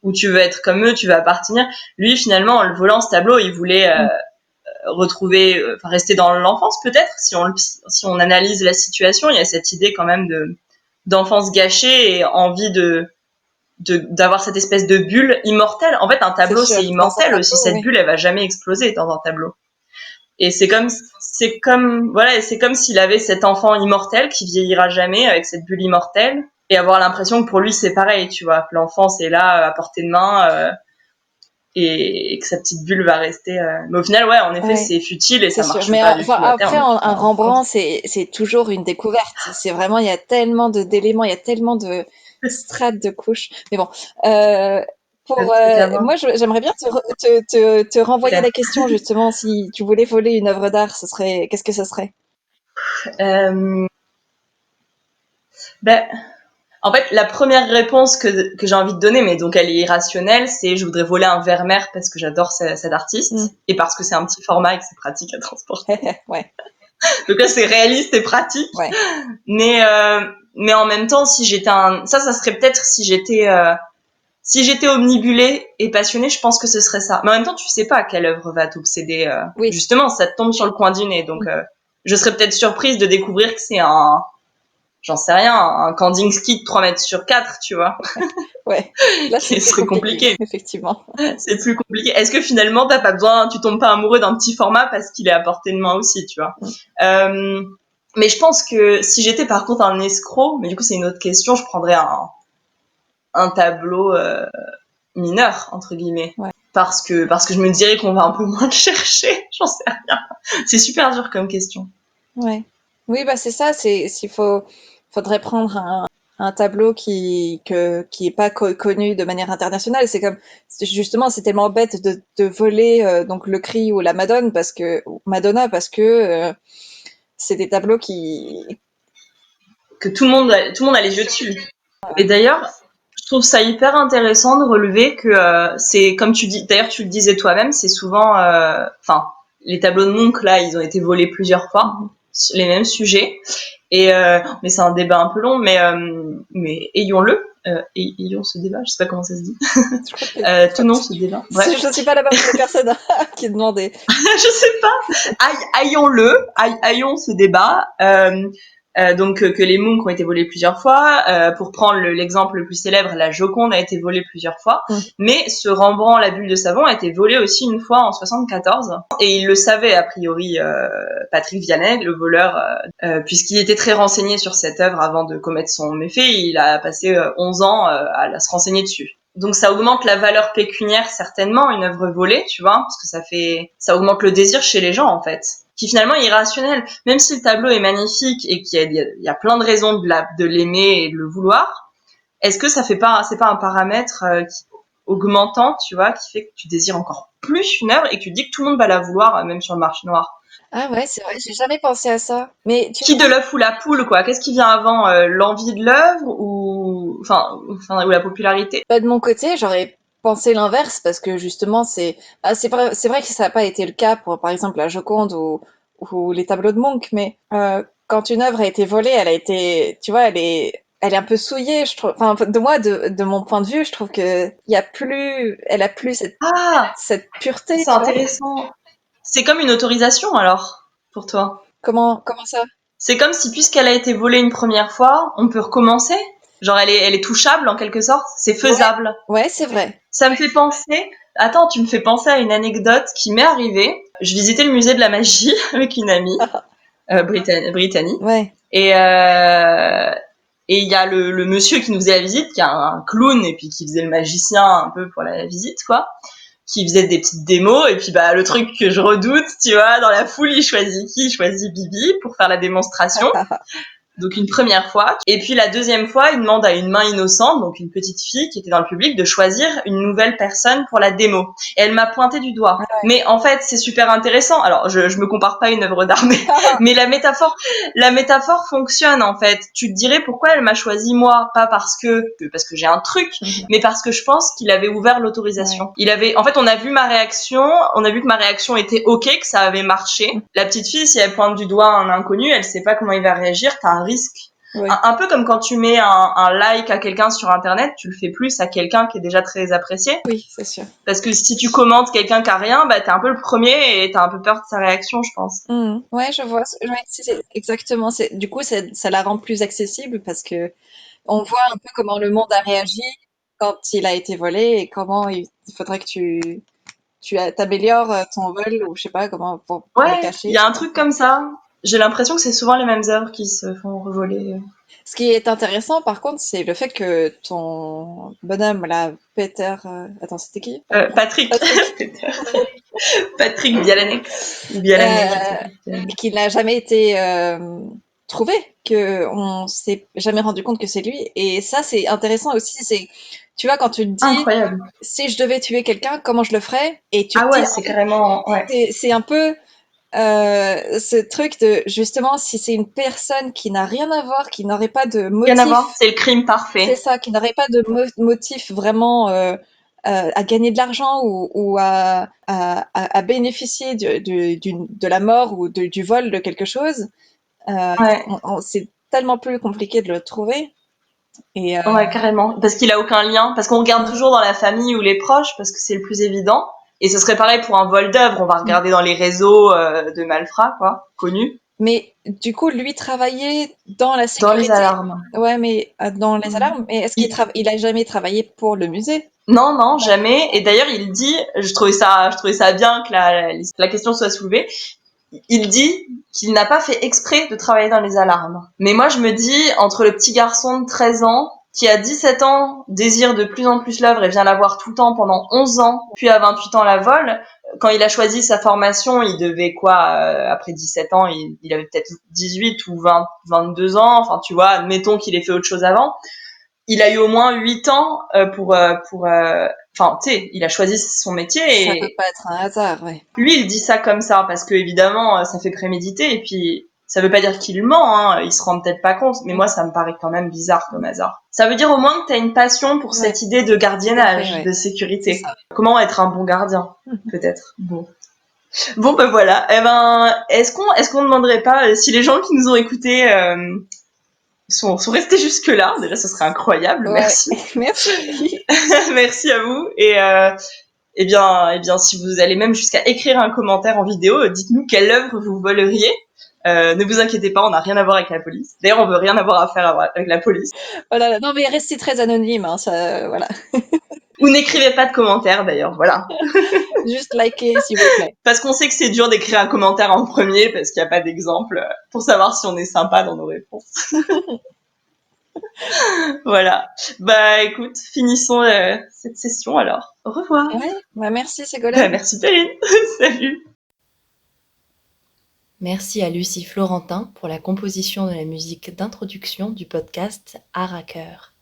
où tu veux être comme eux, tu veux appartenir. Lui, finalement, en le volant ce tableau, il voulait Mm. retrouver, enfin rester dans l'enfance peut-être, si on analyse la situation, il y a cette idée quand même de d'enfance gâchée et envie d'avoir cette espèce de bulle immortelle. En fait, un C'est tableau, sûr. c'est Dans un immortel aussi. tableau, Cette oui. bulle, elle va jamais exploser dans un tableau. Et voilà, c'est comme s'il avait cet enfant immortel qui vieillira jamais avec cette bulle immortelle et avoir l'impression que pour lui c'est pareil, tu vois, que l'enfant c'est là à portée de main et que sa petite bulle va rester. Mais au final, ouais, en effet, Ouais, c'est futile et c'est ça sûr. marche Mais pas du enfin, tout à après, terme. un Rembrandt, c'est toujours une découverte. C'est vraiment, il y a tellement d'éléments, il y a tellement de strates de couches. Mais bon, euh, moi, j'aimerais bien te renvoyer la question justement. Si tu voulais voler une œuvre d'art, qu'est-ce que ce serait? Euh, ben, En fait, la première réponse que j'ai envie de donner, mais donc elle est irrationnelle, c'est je voudrais voler un Vermeer parce que j'adore cet Hmm. artiste et parce que c'est un petit format et que c'est pratique à transporter. Ouais, Donc là, c'est réaliste et pratique. ouais. Mais mais en même temps, si j'étais ça serait peut-être si j'étais omnibulée et passionnée, je pense que ce serait ça. Mais en même temps, tu sais pas à quelle œuvre va t'obséder. Oui. Justement, ça te tombe sur le coin du nez, donc je serais peut-être surprise de découvrir que c'est j'en sais rien, un Kandinsky de 3 mètres sur 4, tu vois. Ouais, là c'est Qui plus serait compliqué, compliqué. effectivement. C'est plus compliqué. Est-ce que finalement t'as pas besoin, tu tombes pas amoureux d'un petit format parce qu'il est à portée de main aussi, tu vois. euh, mais je pense que si j'étais par contre un escroc, mais du coup c'est une autre question, je prendrais un tableau mineur entre guillemets, Ouais, parce que je me dirais qu'on va un peu moins le chercher. J'en sais rien. C'est super dur comme question. ouais. Oui, bah c'est ça, faudrait prendre un tableau qui est pas connu de manière internationale. Justement, c'est tellement bête de voler donc le Cri ou la Madonna parce que c'est des tableaux qui Que tout le monde a les yeux dessus. Et d'ailleurs, je trouve ça hyper intéressant de relever que c'est comme tu dis. D'ailleurs, tu le disais toi-même, c'est souvent, enfin, les tableaux de Munch là, ils ont été volés plusieurs fois, les mêmes sujets. Et mais c'est un débat un peu long, mais ayons-le. Ayons ce débat, je sais pas comment ça se dit. Tenons ce débat. Bref. Je suis pas la bonne personne qui demandait. Je sais pas. Ayons ce débat. Donc que les Munch ont été volés plusieurs fois. Pour prendre l'exemple le plus célèbre, la Joconde a été volée plusieurs fois. Mais ce Rembrandt, la bulle de savon, a été volé aussi une fois en 74. Et il le savait, a priori, Patrick Vianet, le voleur, puisqu'il était très renseigné sur cette œuvre avant de commettre son méfait. Il a passé 11 ans à se renseigner dessus. Donc ça augmente la valeur pécuniaire certainement, une œuvre volée, tu vois, parce que ça augmente le désir chez les gens en fait, qui finalement est irrationnel. Même si le tableau est magnifique et qu'il y a plein de raisons de l'aimer et de le vouloir, est-ce que c'est pas un paramètre augmentant, tu vois, qui fait que tu désires encore plus une œuvre et que tu dis que tout le monde va la vouloir, même sur le marché noir. Ah ouais, c'est vrai, j'ai jamais pensé à ça. Mais qui de l'œuf ou la poule, quoi? Qu'est-ce qui vient avant, l'envie de l'œuvre ou la popularité? de mon côté, j'aurais pensé l'inverse parce que justement, c'est vrai que ça n'a pas été le cas pour, par exemple, la Joconde ou les tableaux de Munch, mais quand une œuvre a été volée, elle a été, tu vois, elle est un peu souillée, je trouve. Enfin, de mon point de vue, je trouve que elle a plus cette pureté, C'est tu vois. intéressant. C'est comme une autorisation alors, pour toi. Comment ça? C'est comme si puisqu'elle a été volée une première fois, on peut recommencer. Genre elle est touchable en quelque sorte. C'est faisable. Ouais, c'est vrai. Ça me fait penser. Attends, tu me fais penser à une anecdote qui m'est arrivée. Je visitais le musée de la magie avec une amie britannique. Ouais. Et il y a le monsieur qui nous faisait la visite, qui est un clown et puis qui faisait le magicien un peu pour la visite, quoi. Qui faisait des petites démos et puis le truc que je redoute, tu vois, dans la foule, il choisit qui? Il choisit Bibi pour faire la démonstration. Donc une première fois. Et puis la deuxième fois, il demande à une main innocente, donc une petite fille qui était dans le public, de choisir une nouvelle personne pour la démo. Et elle m'a pointé du doigt. Ouais. Mais en fait, c'est super intéressant. Alors, je me compare pas à une œuvre d'art, mais la métaphore fonctionne en fait. Tu te dirais pourquoi elle m'a choisi moi, pas parce que j'ai un truc, mais parce que je pense qu'il avait ouvert l'autorisation. Ouais. En fait, on a vu que ma réaction était ok, que ça avait marché. La petite fille, si elle pointe du doigt un inconnu, elle sait pas comment il va réagir. T'as un risque. Oui. Un peu comme quand tu mets un like à quelqu'un sur internet, tu le fais plus à quelqu'un qui est déjà très apprécié. Oui, c'est sûr. Parce que si tu commentes quelqu'un qui a rien, t'es un peu le premier et t'as un peu peur de sa réaction, je pense. Ouais, je vois. Ouais, exactement. Du coup, ça la rend plus accessible parce que on voit un peu comment le monde a réagi quand il a été volé et comment il faudrait que tu t'améliores ton vol ou je sais pas comment pour le cacher. Il y a un truc comme ça. J'ai l'impression que c'est souvent les mêmes œuvres qui se font revoler. Ce qui est intéressant, par contre, c'est le fait que ton bonhomme, là, Peter... Attends, c'était qui? Patrick. Patrick Bialanek. Qu'il n'a jamais été trouvé, qu'on s'est jamais rendu compte que c'est lui. Et ça, c'est intéressant aussi. Tu vois, quand tu te dis, incroyable. Si je devais tuer quelqu'un, comment je le ferais? Et tu te dis, c'est carrément... Ouais. C'est un peu... ce truc de justement si c'est une personne qui n'a rien à voir, qui n'aurait pas de motif, rien à voir, c'est le crime parfait. C'est ça, qui n'aurait pas de motif vraiment à gagner de l'argent ou à bénéficier de la mort ou du vol de quelque chose, c'est tellement plus compliqué de le trouver. Et ouais, carrément, parce qu'il a aucun lien, parce qu'on regarde toujours dans la famille ou les proches, parce que c'est le plus évident. Et ce serait pareil pour un vol d'œuvre, on va regarder dans les réseaux de malfrats, quoi, connus. Mais du coup, lui travaillait dans la sécurité. Dans les alarmes. Ouais, mais dans les alarmes. Mais est-ce qu'il a jamais travaillé pour le musée? Non, jamais. Et d'ailleurs, il dit, je trouvais ça bien que la question soit soulevée. Il dit qu'il n'a pas fait exprès de travailler dans les alarmes. Mais moi, je me dis, entre le petit garçon de 13 ans, qui à 17 ans désire de plus en plus l'œuvre et vient la voir tout le temps pendant 11 ans, puis à 28 ans la vole, quand il a choisi sa formation, il devait quoi, après 17 ans, il avait peut-être 18 ou 20, 22 ans, enfin tu vois, admettons qu'il ait fait autre chose avant. Il a eu au moins 8 ans enfin tu sais, il a choisi son métier Ça peut et pas être un hasard, ouais. lui il dit ça comme ça parce que évidemment ça fait prémédité et puis ça veut pas dire qu'il ment, hein, il se rend peut-être pas compte, mais moi ça me paraît quand même bizarre comme hasard. Ça veut dire au moins que t'as une passion pour Ouais, cette idée de tout à gardiennage, fait, ouais. de C'est sécurité. ça. Comment être un bon gardien, Mhm. peut-être. Bon ben voilà. Eh ben, est-ce qu'on demanderait pas si les gens qui nous ont écoutés sont restés jusque là, déjà ce serait incroyable. Ouais, Merci. merci. Merci à vous et eh bien, si vous allez même jusqu'à écrire un commentaire en vidéo, dites-nous quelle œuvre vous voleriez. Ne vous inquiétez pas, on n'a rien à voir avec la police. D'ailleurs, on veut rien avoir à faire avec la police. Voilà, non mais restez très anonyme, hein, ça, voilà. Ou n'écrivez pas de commentaires, d'ailleurs, voilà. Juste likez, s'il vous plaît. Parce qu'on sait que c'est dur d'écrire un commentaire en premier, parce qu'il n'y a pas d'exemple, pour savoir si on est sympa dans nos réponses. Voilà. Bah écoute, finissons cette session alors. Au revoir. Ouais, bah merci Ségolène. Merci Perrine. Salut. Merci à Lucie Florentin pour la composition de la musique d'introduction du podcast Art à cœur.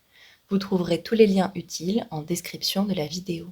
Vous trouverez tous les liens utiles en description de la vidéo.